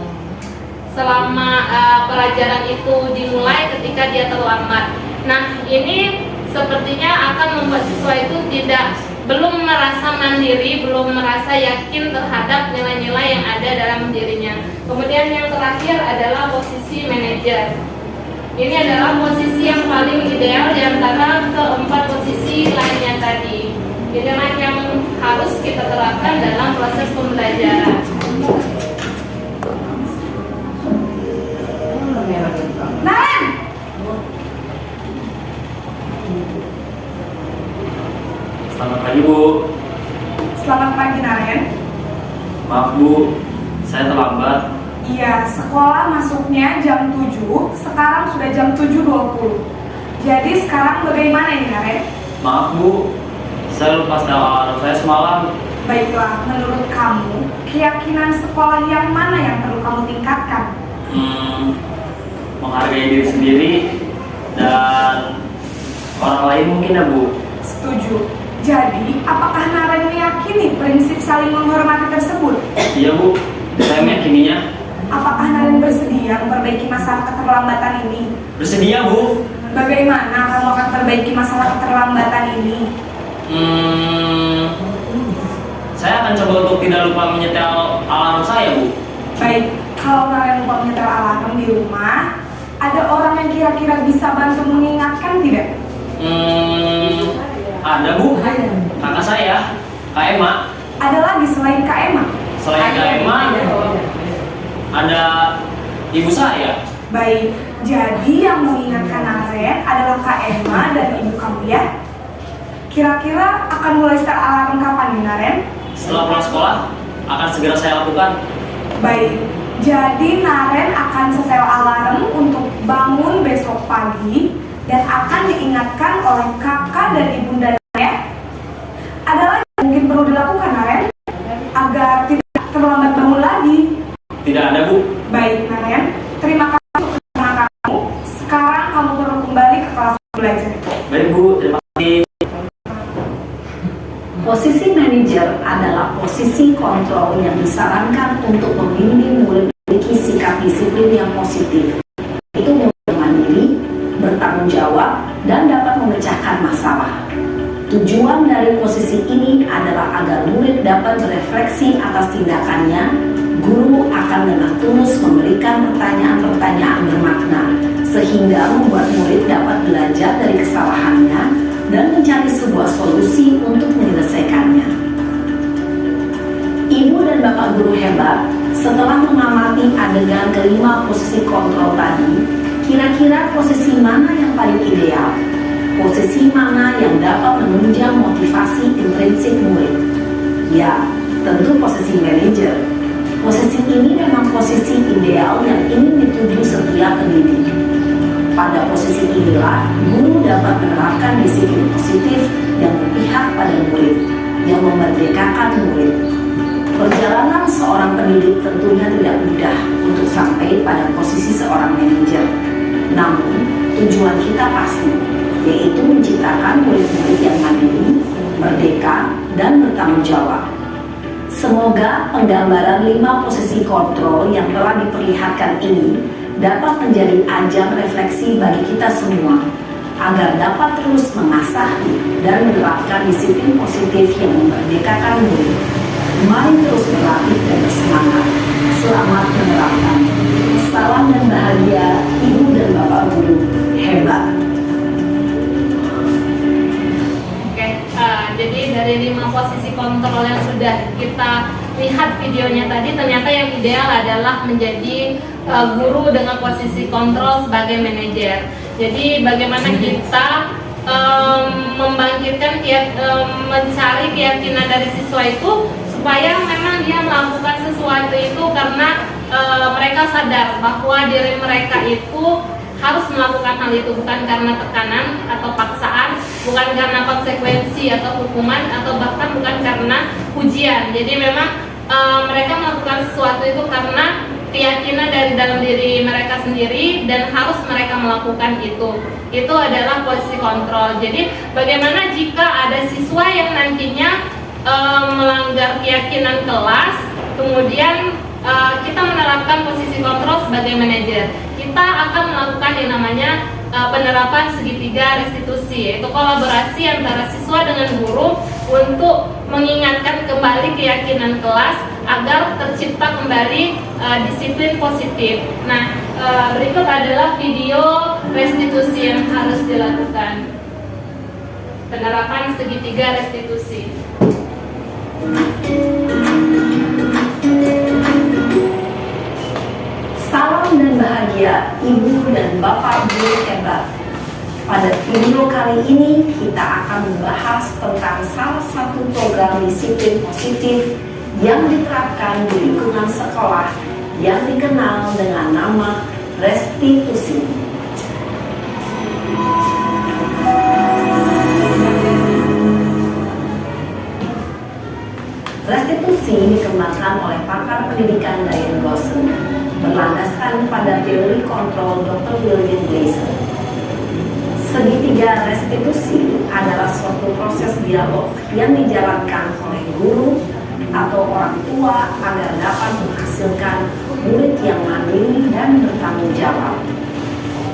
selama pelajaran itu dimulai ketika dia terlambat. Nah ini sepertinya akan membuat siswa itu belum merasa mandiri, belum merasa yakin terhadap nilai-nilai yang ada dalam dirinya. Kemudian yang terakhir adalah posisi manajer. Ini adalah posisi yang paling ideal di antara keempat posisi lainnya tadi. Inilah yang harus kita terapkan dalam proses pembelajaran. Naren! Selamat pagi Bu. Selamat pagi Naren. Maaf Bu, saya terlambat. Iya, sekolah masuknya jam 7, sekarang sudah jam 7.20. Jadi sekarang bagaimana ini Naren? Maaf Bu, saya lupa setel alarm saya semalam. Baiklah, menurut kamu, keyakinan sekolah yang mana yang perlu kamu tingkatkan? Menghargai diri sendiri dan orang lain mungkin ya Bu. Setuju. Jadi, apakah Naren meyakini prinsip saling menghormati tersebut? Iya Bu, saya meyakininya. Apakah Naren bersedia memperbaiki masalah keterlambatan ini? Bersedia Bu. Bagaimana kamu akan perbaiki masalah keterlambatan ini? Saya akan coba untuk tidak lupa menyetel alarm saya Bu. Baik, kalau Naren lupa menyetel alarm di rumah, ada orang yang kira-kira bisa bantu mengingatkan tidak? Ada Bu, kakak saya, Kak Emma. Ada lagi selain Kak Emma? Selain Kak Emma, ada ibu saya. Baik, jadi yang mengingatkan Naren adalah Kak Emma dan ibu kamu ya? Kira-kira akan mulai start alarm kapan nih Naren? Setelah pulang sekolah, akan segera saya lakukan. Baik, jadi Naren akan setel alarm untuk bangun besok pagi dan akan diingatkan oleh kakak dan ibunda ya. Ada lagi yang mungkin perlu dilakukan Naren? Nggak ada, Bu. Baik, Marian. Terima kasih untuk keterangan kamu. Sekarang kamu perlu kembali ke kelas belajar. Baik, Bu. Terima kasih. Posisi manajer adalah posisi kontrol yang disarankan untuk membimbing murid memiliki sikap disiplin yang positif. Itu mandiri, bertanggung jawab, dan dapat memecahkan masalah. Tujuan dari posisi ini adalah agar murid dapat berefleksi atas tindakannya. Guru akan dengan tulus memberikan pertanyaan-pertanyaan bermakna, sehingga membuat murid dapat belajar dari kesalahannya dan mencari sebuah solusi untuk menyelesaikannya. Ibu dan Bapak guru hebat, setelah mengamati adegan kelima posisi kontrol tadi, kira-kira posisi mana yang paling ideal? Posisi mana yang dapat menunjang motivasi intrinsik murid? Ya, tentu posisi manajer. Posisi ini memang posisi ideal yang ingin dituju setiap pendidik. Pada posisi inilah, guru dapat menerapkan disiplin positif yang berpihak pada murid, yang memerdekakan murid. Perjalanan seorang pendidik tentunya tidak mudah untuk sampai pada posisi seorang manajer. Namun, tujuan kita pasti, yaitu menciptakan murid-murid yang mandiri, merdeka, dan bertanggung jawab. Semoga penggambaran 5 posisi kontrol yang telah diperlihatkan ini dapat menjadi ajang refleksi bagi kita semua, agar dapat terus mengasah dan menerapkan disiplin positif yang memerdekakan murid. Mari terus berlatih dan bersemangat. Selamat menerapkan. Salam dan bahagia, Ibu dan Bapak guru hebat. Jadi dari 5 posisi kontrol yang sudah kita lihat videonya tadi, ternyata yang ideal adalah menjadi guru dengan posisi kontrol sebagai manajer. Jadi bagaimana kita membangkitkan mencari keyakinan dari siswa itu supaya memang dia melakukan sesuatu itu karena mereka sadar bahwa diri mereka itu harus melakukan hal itu, bukan karena tekanan atau paksaan, bukan karena konsekuensi atau hukuman, atau bahkan bukan karena ujian. Jadi memang mereka melakukan sesuatu itu karena keyakinan dari dalam diri mereka sendiri dan harus mereka melakukan itu. Itu adalah posisi kontrol. Jadi bagaimana jika ada siswa yang nantinya melanggar keyakinan kelas, kemudian kita menerapkan posisi kontrol sebagai manajer. Kita akan melakukan yang namanya penerapan segitiga restitusi, yaitu kolaborasi antara siswa dengan guru untuk mengingatkan kembali keyakinan kelas agar tercipta kembali disiplin positif. Nah, berikut adalah video restitusi yang harus dilakukan. Penerapan segitiga restitusi. Salam dan bahagia, Ibu dan Bapak guru hebat. Pada video kali ini kita akan membahas tentang salah satu program disiplin positif yang diterapkan di lingkungan sekolah yang dikenal dengan nama restitusi. Restitusi dikembangkan oleh pakar pendidikan Diane Gosson, berlandaskan pada teori kontrol Dr. William Glasser. Segitiga restitusi adalah suatu proses dialog yang dijalankan oleh guru atau orang tua agar dapat menghasilkan murid yang mandiri dan bertanggung jawab.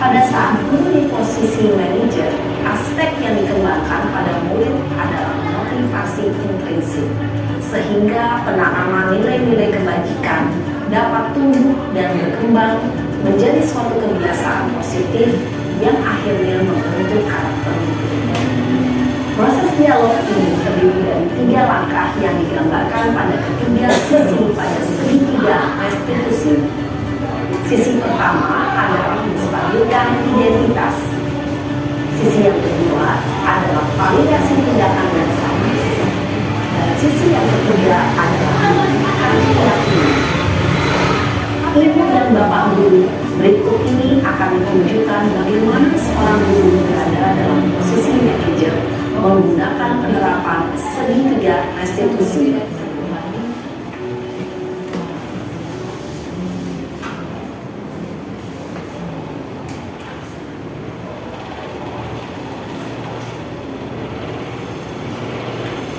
Pada saat guru di posisi manajer, aspek yang dikembangkan pada murid adalah motivasi intrinsik, sehingga penanaman nilai-nilai kebajikan dapat tumbuh dan berkembang menjadi suatu kebiasaan positif yang akhirnya membentuk karakter. Proses dialog ini terdiri dari 3 langkah yang digambarkan pada ketiga sisi pada segitiga restitusi. Sisi pertama adalah menstabilkan identitas. Sisi yang kedua adalah validasi tindakan dan sains. Dan sisi yang ketiga adalah menunjukkan keyakinan. Ibu dan Bapak guru, berikut ini akan menunjukkan bagaimana seorang guru berada dalam posisi manajer menggunakan penerapan segitiga restitusi.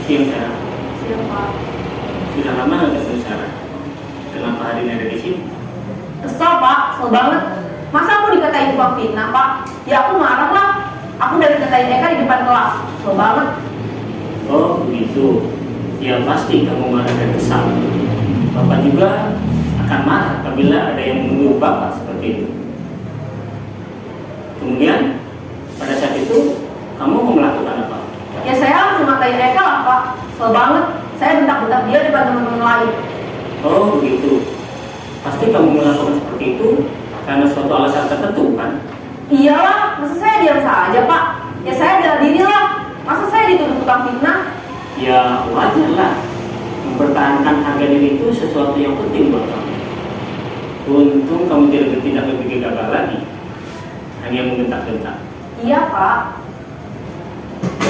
Siang Sarah. Siap Pak. Sudah lama nggak ketemu Sarah? Kenapa hari ini ada di sini? Kesel Pak, kesel banget. Masa aku dikatain tukang fitnah Pak? Ya aku marah lah. Aku udah dikatain Eka di depan kelas. Kesel banget. Oh begitu. Ya pasti kamu marah dan kesal. Bapak juga akan marah apabila ada yang menuduh Bapak seperti itu. Kemudian pada saat itu kamu mau melakukan apa? Ya saya langsung ngatain Eka lah Pak. Kesel banget. Saya bentak-bentak dia depan teman-teman lain. Oh begitu. Pasti kamu melakukan seperti itu karena suatu alasan tertentu kan? Iyalah, masa saya diam saja Pak? Ya saya bela diri lah. Masa saya dituduh tukang fitnah? Ya wajar lah. Mempertahankan harga diri itu sesuatu yang penting buat kamu. Untung kamu tidak bertindak lebih gegabah lagi, hanya membentak-bentak. Iya Pak.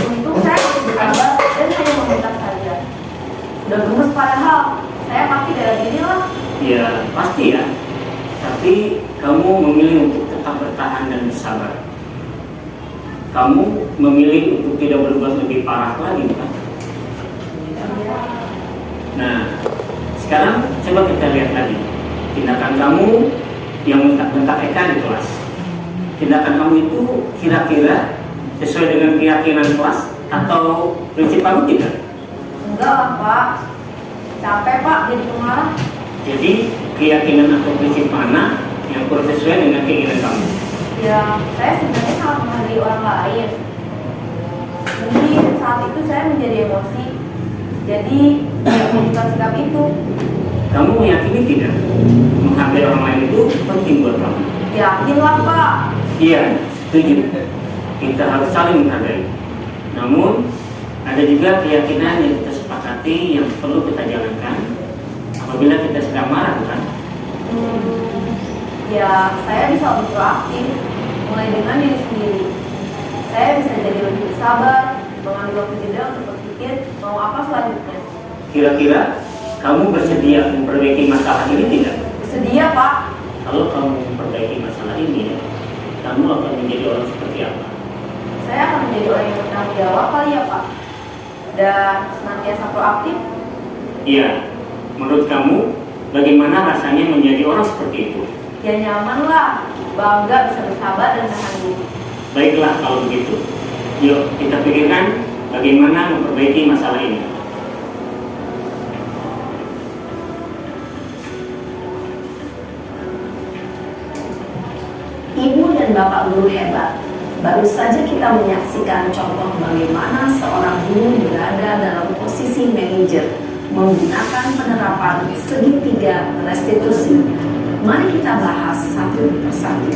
Untung saya masih bersabar dan hanya meminta saja. Udah gemes padahal saya pasti bela diri lah. Ya pasti ya. Tapi kamu memilih untuk tetap bertahan dan bersabar. Kamu memilih untuk tidak berbuat lebih parah lagi, bukan? Nah, sekarang coba kita lihat lagi tindakan kamu yang bentak-bentak Eka di kelas. Tindakan kamu itu kira-kira sesuai dengan keyakinan kelas atau prinsip kamu tidak? Enggak lah Pak. Capek Pak jadi pemarah. Jadi keyakinan atau prinsip mana yang kurang sesuai dengan keinginan kamu? Ya saya sebenarnya sangat menghargai orang lain. Mungkin saat itu saya menjadi emosi. Jadi tidak menunjukkan sikap itu. Kamu meyakini tidak menghargai orang lain itu penting buat kamu? Yakin lah Pak. Iya, setuju. Kita harus saling menghargai. Namun ada juga keyakinan yang kita sepakati yang perlu kita jalankan apabila kita sedang marah, bukan? Ya saya bisa lebih proaktif, mulai dengan diri sendiri. Saya bisa jadi lebih sabar, mengambil waktu jeda untuk berpikir mau apa selanjutnya. Kira-kira kamu bersedia memperbaiki masalah ini tidak? Sedia Pak. Kalau kamu memperbaiki masalah ini, kamu akan menjadi orang seperti apa? Saya akan menjadi orang yang bertanggung jawab kali ya Pak. Dan senantiasa proaktif. Iya. Menurut kamu, bagaimana rasanya menjadi orang seperti itu? Ya nyaman lah, bangga bisa bersabar dan tahan diri. Baiklah kalau begitu. Yuk kita pikirkan bagaimana memperbaiki masalah ini. Ibu dan Bapak guru hebat. Baru saja kita menyaksikan contoh bagaimana seorang guru berada dalam posisi manajer menggunakan penerapan segitiga restitusi. Mari kita bahas satu persatu.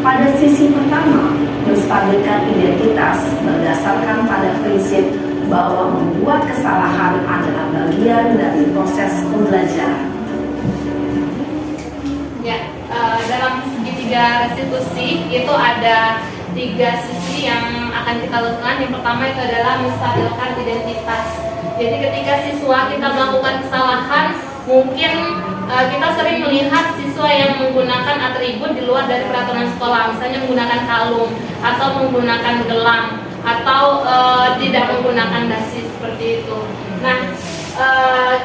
Pada sisi pertama, menstabilkan identitas berdasarkan pada prinsip bahwa membuat kesalahan adalah bagian dari proses pembelajaran. Ya, dalam segitiga restitusi itu ada 3 sisi yang akan kita lakukan. Yang pertama itu adalah menstabilkan identitas. Jadi ketika siswa kita melakukan kesalahan, mungkin kita sering melihat siswa yang menggunakan atribut di luar dari peraturan sekolah, misalnya menggunakan kalung atau menggunakan gelang atau tidak menggunakan dasi seperti itu. Nah,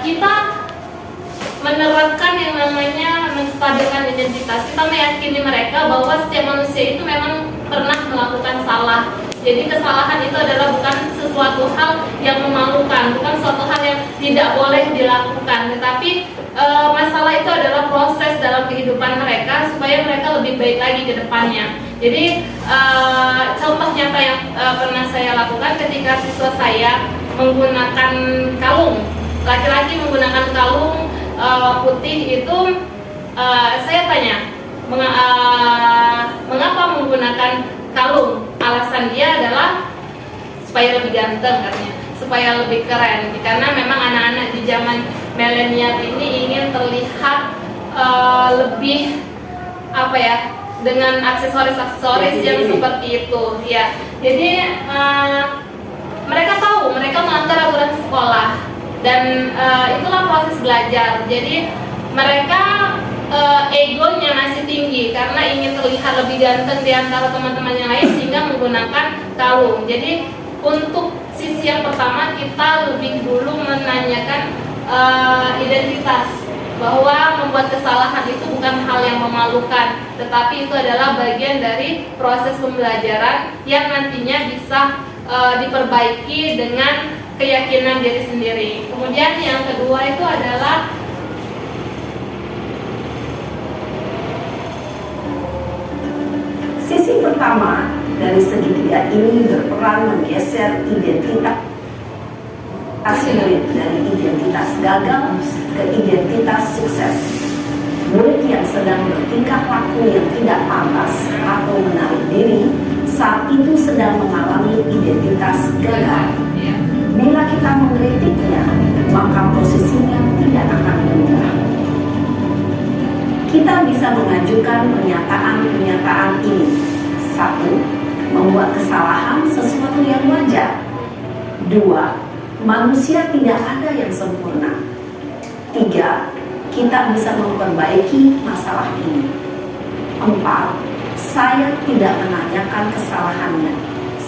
kita menerapkan yang namanya menstabilkan identitas. Kita meyakini mereka bahwa setiap manusia itu memang pernah melakukan salah. Jadi kesalahan itu adalah bukan sesuatu hal yang memalukan, bukan suatu hal yang tidak boleh dilakukan, tetapi masalah itu adalah proses dalam kehidupan mereka supaya mereka lebih baik lagi ke depannya. Jadi contoh nyata yang pernah saya lakukan ketika siswa saya menggunakan kalung, laki-laki menggunakan kalung putih itu, saya tanya mengapa menggunakan kalung. Alasan dia adalah supaya lebih ganteng katanya, supaya lebih keren, karena memang anak-anak di zaman milenial ini ingin terlihat lebih apa ya, dengan aksesoris-aksesoris yang seperti itu ya. Jadi mereka tahu mereka melanggar aturan sekolah dan itulah proses belajar. Jadi mereka egonya masih tinggi karena ingin terlihat lebih ganteng di antara teman-teman yang lain, sehingga menggunakan kalung. Jadi untuk sisi yang pertama kita lebih dulu menanyakan identitas, bahwa membuat kesalahan itu bukan hal yang memalukan, tetapi itu adalah bagian dari proses pembelajaran yang nantinya bisa diperbaiki dengan keyakinan diri sendiri. Kemudian yang kedua itu adalah sisi pertama dari segitiga ini berperan menggeser identitas murid dari identitas gagal ke identitas sukses. Murid yang sedang bertingkah laku yang tidak pantas atau menarik diri saat itu sedang mengalami identitas gagal. Bila kita mengkritiknya, maka posisinya tidak akan berubah. Kita bisa mengajukan pernyataan-pernyataan ini. 1. Membuat kesalahan sesuatu yang wajar. 2. Manusia tidak ada yang sempurna. 3. Kita bisa memperbaiki masalah ini. 4. Saya tidak menanyakan kesalahannya.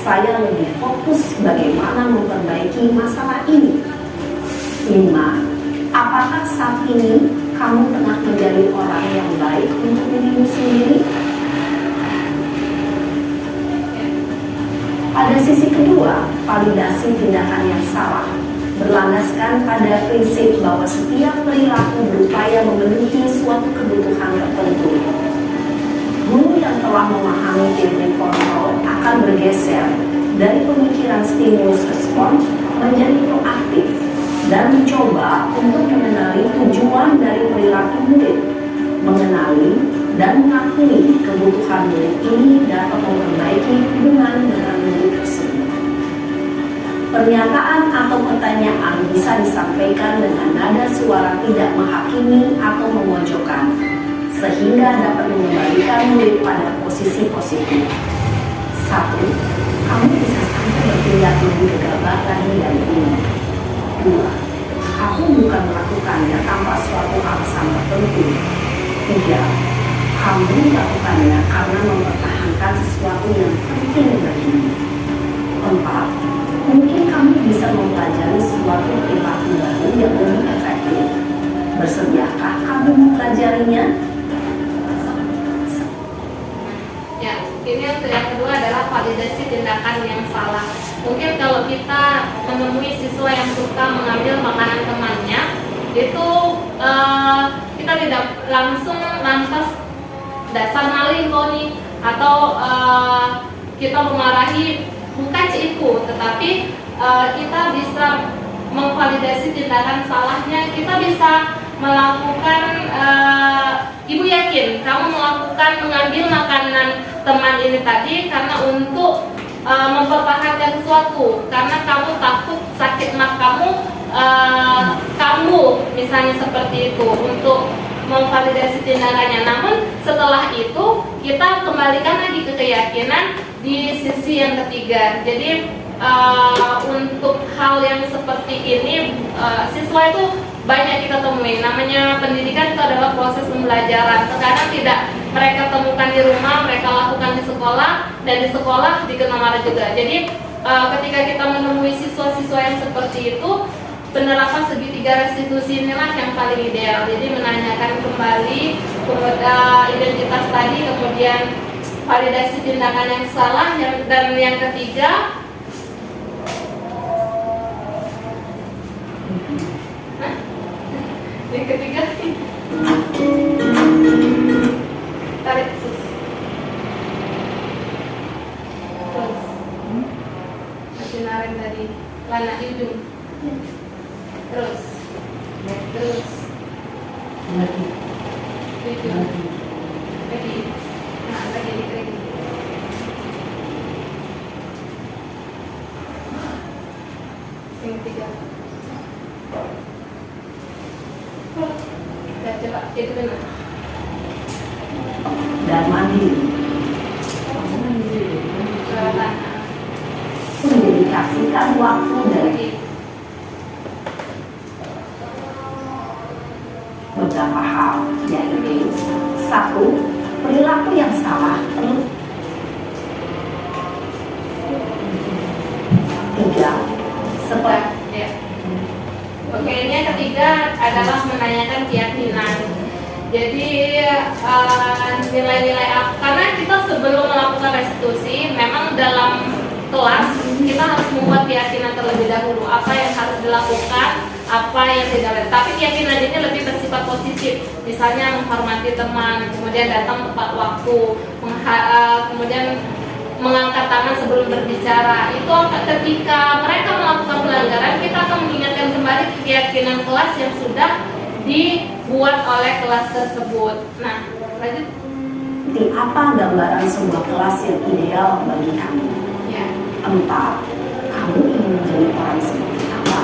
Saya lebih fokus bagaimana memperbaiki masalah ini. 5. Apakah saat ini kamu tengah menjadi orang yang baik untuk dirimu sendiri? Pada sisi kedua, validasi tindakan yang salah berlandaskan pada prinsip bahwa setiap perilaku berupaya memenuhi suatu kebutuhan tertentu. Guru yang telah memahami teori kontrol akan bergeser dari pemikiran stimulus respon menjadi proaktif dan mencoba untuk mengenali tujuan dari perilaku murid, mengenali dan mengakui kebutuhan murid ini dapat memperbaiki hubungan dengan murid tersebut. Pernyataan atau pertanyaan bisa disampaikan dengan nada suara tidak menghakimi atau memojokkan, sehingga dapat mengembalikan murid pada posisi positif. 1. Kamu bisa sampai bertindak lebih gegabah lagi dari ini. 2. Aku bukan melakukannya tanpa suatu alasan tertentu. 3. Kamu melakukannya karena mempertahankan sesuatu yang penting bagimu. 4. Mungkin kamu bisa mempelajari suatu perilaku baru yang lebih efektif. Bersediakah kamu mempelajarinya? ya, ini yang kedua adalah validasi tindakan yang salah. Mungkin kalau kita menemui siswa yang suka mengambil makanan temannya, itu kita tidak langsung lantas dasar maling kau nih, atau kita memarahi bukan ciku, tetapi kita bisa memvalidasi tindakan salahnya. Kita bisa melakukan ibu yakin kamu melakukan mengambil makanan teman ini tadi karena untuk mempertahankan sesuatu, karena kamu takut sakit mah kamu misalnya seperti itu, untuk memvalidasi tindakannya. Namun setelah itu kita kembalikan lagi ke keyakinan di sisi yang ketiga. Jadi untuk hal yang seperti ini siswa itu banyak kita temui. Namanya pendidikan itu adalah proses pembelajaran. Terkadang tidak mereka temukan di rumah, mereka lakukan di sekolah, dan di sekolah dikenal marah juga. Jadi ketika kita menemui siswa-siswa yang seperti itu, penerapan segitiga restitusi inilah yang paling ideal. Jadi menanyakan kembali identitas tadi, kemudian validasi tindakan yang salah, dan yang ketiga tarik sus. Terus masih naren dari lana di ujung. Terus Lagi. lagi nah lagi yang ketiga. Ya, coba itu benar. Dan mandiri. Lana Mendedikasikan waktu dari lagi. beberapa hal, yaitu 1. Perilaku yang salah perlu adalah menanyakan keyakinan. Jadi nilai-nilai karena kita sebelum melakukan restitusi, memang dalam kelas kita harus membuat keyakinan terlebih dahulu, apa yang harus dilakukan, apa yang tidak. Tapi keyakinan ini lebih bersifat positif, misalnya menghormati teman, kemudian datang tepat waktu, kemudian mengangkat tangan sebelum berbicara. Itu ketika mereka melakukan pelanggaran, kita akan mengingatkan kembali keyakinan kelas yang sudah dibuat oleh kelas tersebut. Nah, lanjut. Di apa gambaran sebuah kelas yang ideal bagi kamu? Ya. 4. Kamu ingin menjadi orang seperti apa?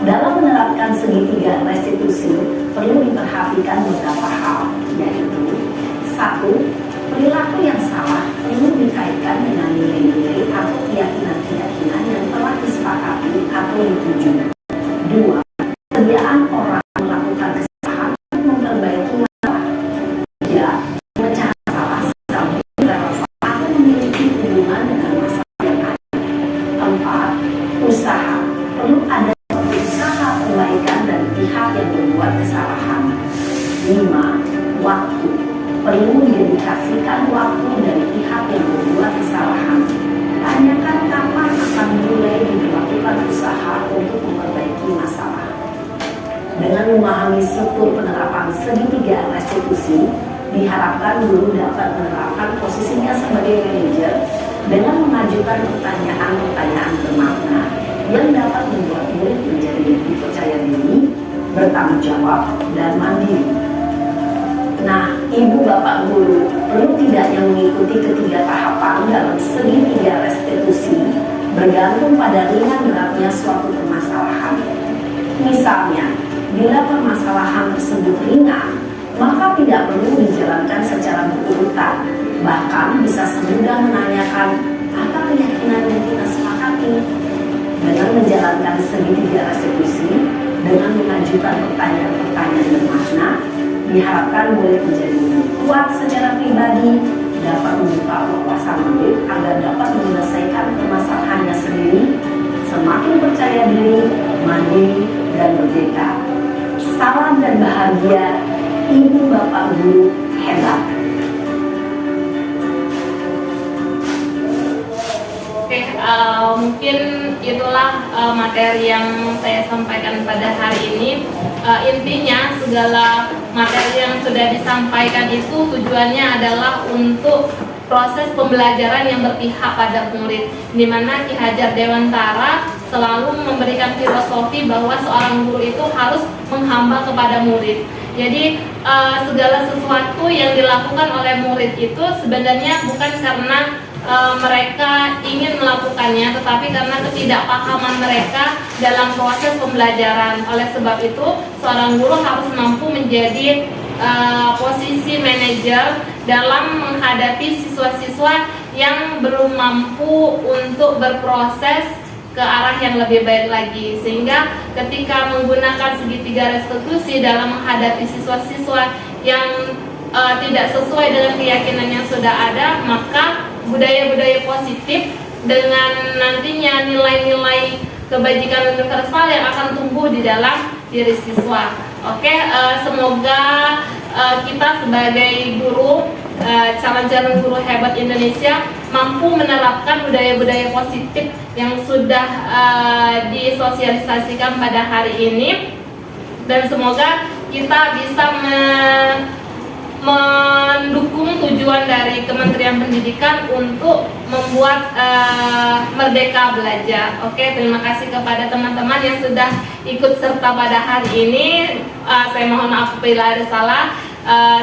Dalam menerapkan segitiga restitusi, perlu diperhatikan beberapa hal, yaitu 1. Perilaku yang salah perlu dikaitkan dengan nilai-nilai atau keyakinan-keyakinan yang telah disepakati atau dituju. 2. Kesediaan orang melakukan kesalahan memperbaiki masalah. 3. Memecah masalah secara relevan atau memiliki hubungan dengan masalah yang ada. 4. Usaha perlu ada usaha perbaikan dari pihak yang membuat kesalahan. 5. Waktu perlu didedikasikan waktu dari pihak yang membuat kesalahan. Tanyakan kapan akan mulai dilakukan usaha untuk memperbaiki masalah. Dengan memahami struktur penerapan segitiga restitusi, diharapkan guru dapat menerapkan posisinya sebagai manajer dengan mengajukan pertanyaan-pertanyaan bermakna yang dapat membuat murid menjadi lebih percaya diri, bertanggung jawab, dan mandiri. Nah, Ibu Bapak Guru, perlu tidaknya mengikuti ketiga tahapan dalam segitiga restitusi bergantung pada ringan beratnya suatu permasalahan. Misalnya, bila permasalahan tersebut ringan, maka tidak perlu dijalankan secara berurutan. Bahkan bisa semudah menanyakan apa keyakinan yang kita sepakati. Dengan menjalankan segitiga restitusi, dengan mengajukan pertanyaan-pertanyaan bermakna, diharapkan murid menjadi lebih kuat secara pribadi, dapat membuka wawasan murid agar dapat menyelesaikan permasalahannya sendiri, semakin percaya diri, mandiri, dan merdeka. Salam dan bahagia, Ibu Bapak Guru hebat. Oke, mungkin itulah materi yang saya sampaikan pada hari ini. Intinya segala materi yang sudah disampaikan itu tujuannya adalah untuk proses pembelajaran yang berpihak pada murid, di mana Ki Hajar Dewantara selalu memberikan filosofi bahwa seorang guru itu harus menghamba kepada murid. Jadi segala sesuatu yang dilakukan oleh murid itu sebenarnya bukan karena mereka ingin melakukannya, tetapi karena ketidakpahaman mereka dalam proses pembelajaran. Oleh sebab itu, seorang guru harus mampu menjadi posisi manajer dalam menghadapi siswa-siswa yang belum mampu untuk berproses ke arah yang lebih baik lagi. Sehingga ketika menggunakan segitiga restitusi dalam menghadapi siswa-siswa yang tidak sesuai dengan keyakinan yang sudah ada, maka budaya-budaya positif dengan nantinya nilai-nilai kebajikan universal yang akan tumbuh di dalam diri siswa. Oke, semoga kita sebagai guru, calon-calon guru hebat Indonesia mampu menerapkan budaya-budaya positif yang sudah disosialisasikan pada hari ini, dan semoga kita bisa mendukung tujuan dari Kementerian Pendidikan untuk membuat Merdeka Belajar. Oke, terima kasih kepada teman-teman yang sudah ikut serta pada hari ini. Saya mohon maaf apabila ada salah.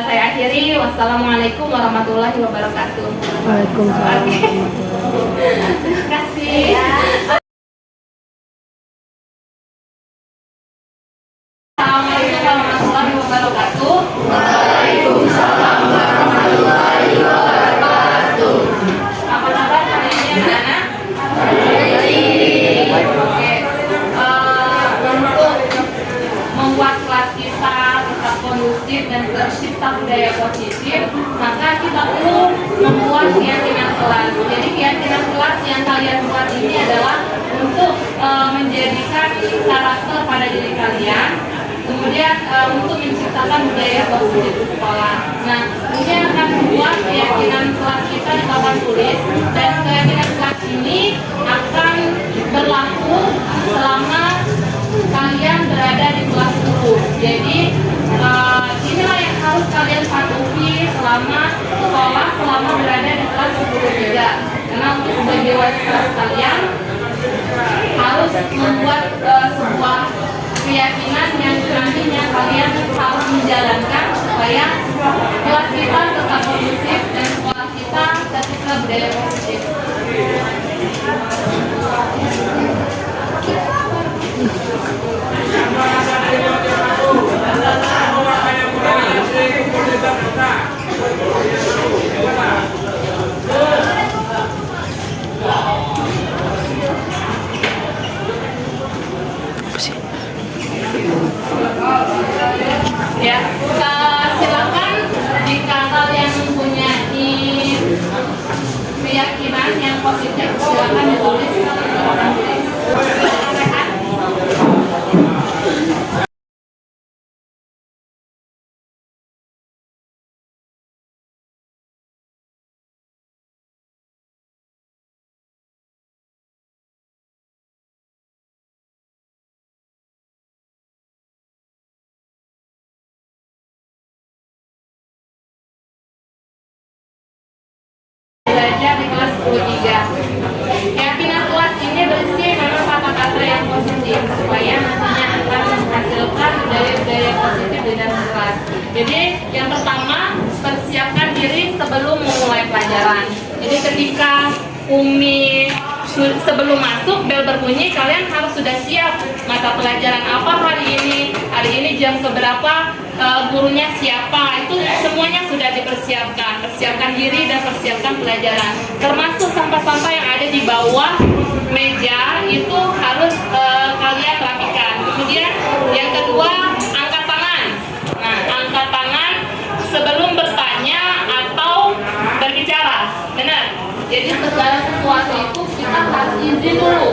Saya akhiri. Wassalamualaikum warahmatullahi wabarakatuh. Waalaikumsalam. Terima kasih. Assalamualaikum warahmatullahi wabarakatuh. Waalaikumsalam warahmatullahi wabarakatuh. Apa kabar hari ini anak-anak? Baik. Oke. Untuk membuat kelas kita tetap kondusif dan tercipta budaya positif, maka kita perlu membuat keyakinan kelas. Jadi keyakinan kelas yang kalian buat ini adalah karakter pada diri kalian, kemudian untuk menciptakan budaya positif di sekolah. Nah, ini akan membuat keyakinan kelas kita di papan tulis, dan keyakinan kelas ini akan berlaku selama kalian berada di kelas 10. Jadi inilah yang harus kalian patuhi selama sekolah, selama berada di kelas 10 juga. Karena untuk sebagai wali kelas kalian harus membuat sebuah keyakinan yang nantinya kalian harus menjalankan supaya kelas kita tetap kondusif dan sekolah kita tetap budaya positif. Ya, silakan jika kalian mempunyai keyakinan yang positif, silakan ditulis. Belajar di kelas 10.3. Keyakinan kelas ini berisi memang kata-kata yang positif supaya nantinya akan menghasilkan budaya-budaya positif di dalam kelas. Jadi yang pertama, persiapkan diri sebelum memulai pelajaran. Jadi ketika sebelum masuk bel berbunyi, kalian harus sudah siap mata pelajaran apa hari ini jam keberapa, gurunya siapa, itu semuanya sudah dipersiapkan. Persiapkan diri dan persiapkan pelajaran, termasuk sampah-sampah yang ada di bawah meja itu harus kalian rapikan. Kemudian yang kedua, angkat tangan. Nah, angkat tangan sebelum bertanya atau berbicara, benar. Jadi segala sesuatu itu kita harus izin dulu.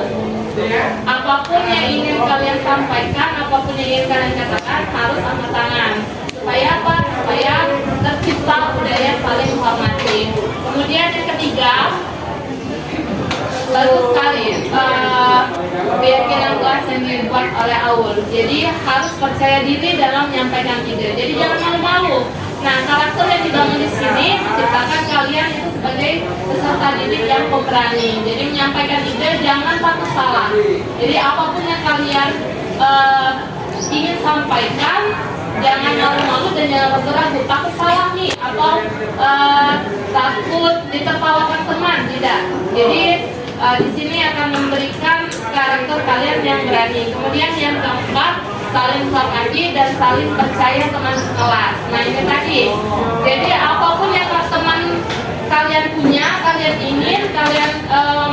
Apapun yang ingin kalian sampaikan, apapun yang ingin kalian katakan, harus angkat tangan. Supaya apa? Supaya tercipta budaya saling menghormati. Kemudian yang ketiga, bagus sekali keyakinan kelas yang dibuat oleh Aul. Jadi harus percaya diri dalam menyampaikan ide. Jadi jangan malu-malu. Nah, karakter yang dibangun di sini menciptakan kalian itu sebagai peserta didik yang pemberani. Jadi menyampaikan ide jangan takut salah. Jadi apapun yang kalian ingin sampaikan, jangan malu-malu dan jangan ragu-ragu. Takut salah nih atau takut ditertawakan teman, tidak. Jadi di sini akan memberikan karakter kalian yang berani. Kemudian yang keempat, saling menghormati dan saling percaya teman sekelas. Nah, ini tadi. Jadi apapun yang teman kalian punya, kalian ingin, kalian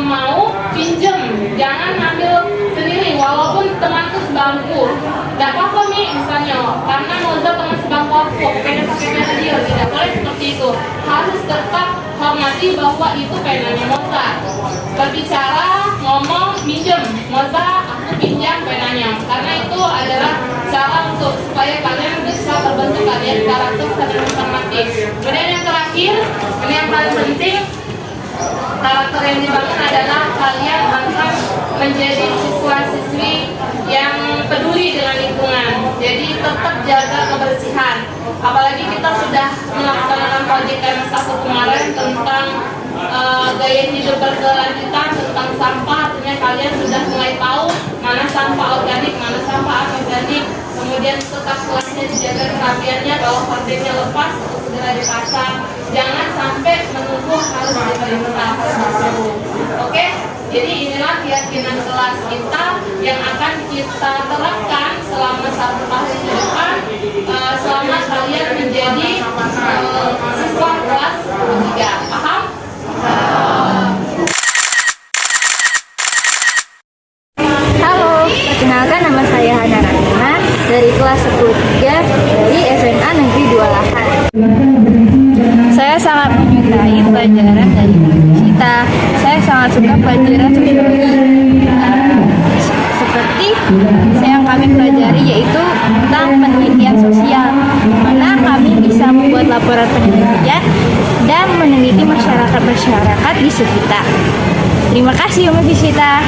mau pinjem, jangan ambil sendiri walaupun teman itu sebangku. Tidak apa-apa nih misalnya, karena Mozart teman sebangku aku, pengen pakai dia, tidak boleh seperti itu. Harus tetap hormati bahwa itu penanya Mozart. Berbicara, ngomong, minjem, Mozart aku pinjam penanya, karena itu adalah cara untuk supaya kalian bisa terbentuk kalian karakter saling menghormati. Kemudian yang terakhir, ini yang paling penting, karakter yang dibangun adalah kalian akan menjadi siswa-siswi yang peduli dengan lingkungan. Jadi tetap jaga kebersihan. Apalagi kita sudah melaksanakan proyek M1 kemarin tentang gaya hidup berkelanjutan, tentang sampah. Artinya kalian sudah mulai tahu mana sampah organik, mana sampah anorganik. Kemudian setelah kelasnya dijaga kerapiannya, bahwa hordengnya lepas untuk segera dipasang. Jangan sampai menunggu harus diperintah. Oke? Jadi inilah keyakinan kelas kita yang akan kita terapkan selama 1 tahun ke depan, selama kalian menjadi siswa kelas 3. Paham? Halo, perkenalkan nama saya Hana Rahina dari kelas 10.3 dari SMA Negeri 2 Lahan. Saya sangat menyukai pelajaran dari kita. Saya sangat suka pelajaran sosiologi seperti yang kami pelajari yaitu tentang penelitian sosial, di mana kami bisa membuat laporan penelitian dan meneliti masyarakat di sekitar. Terima kasih Umi Visita.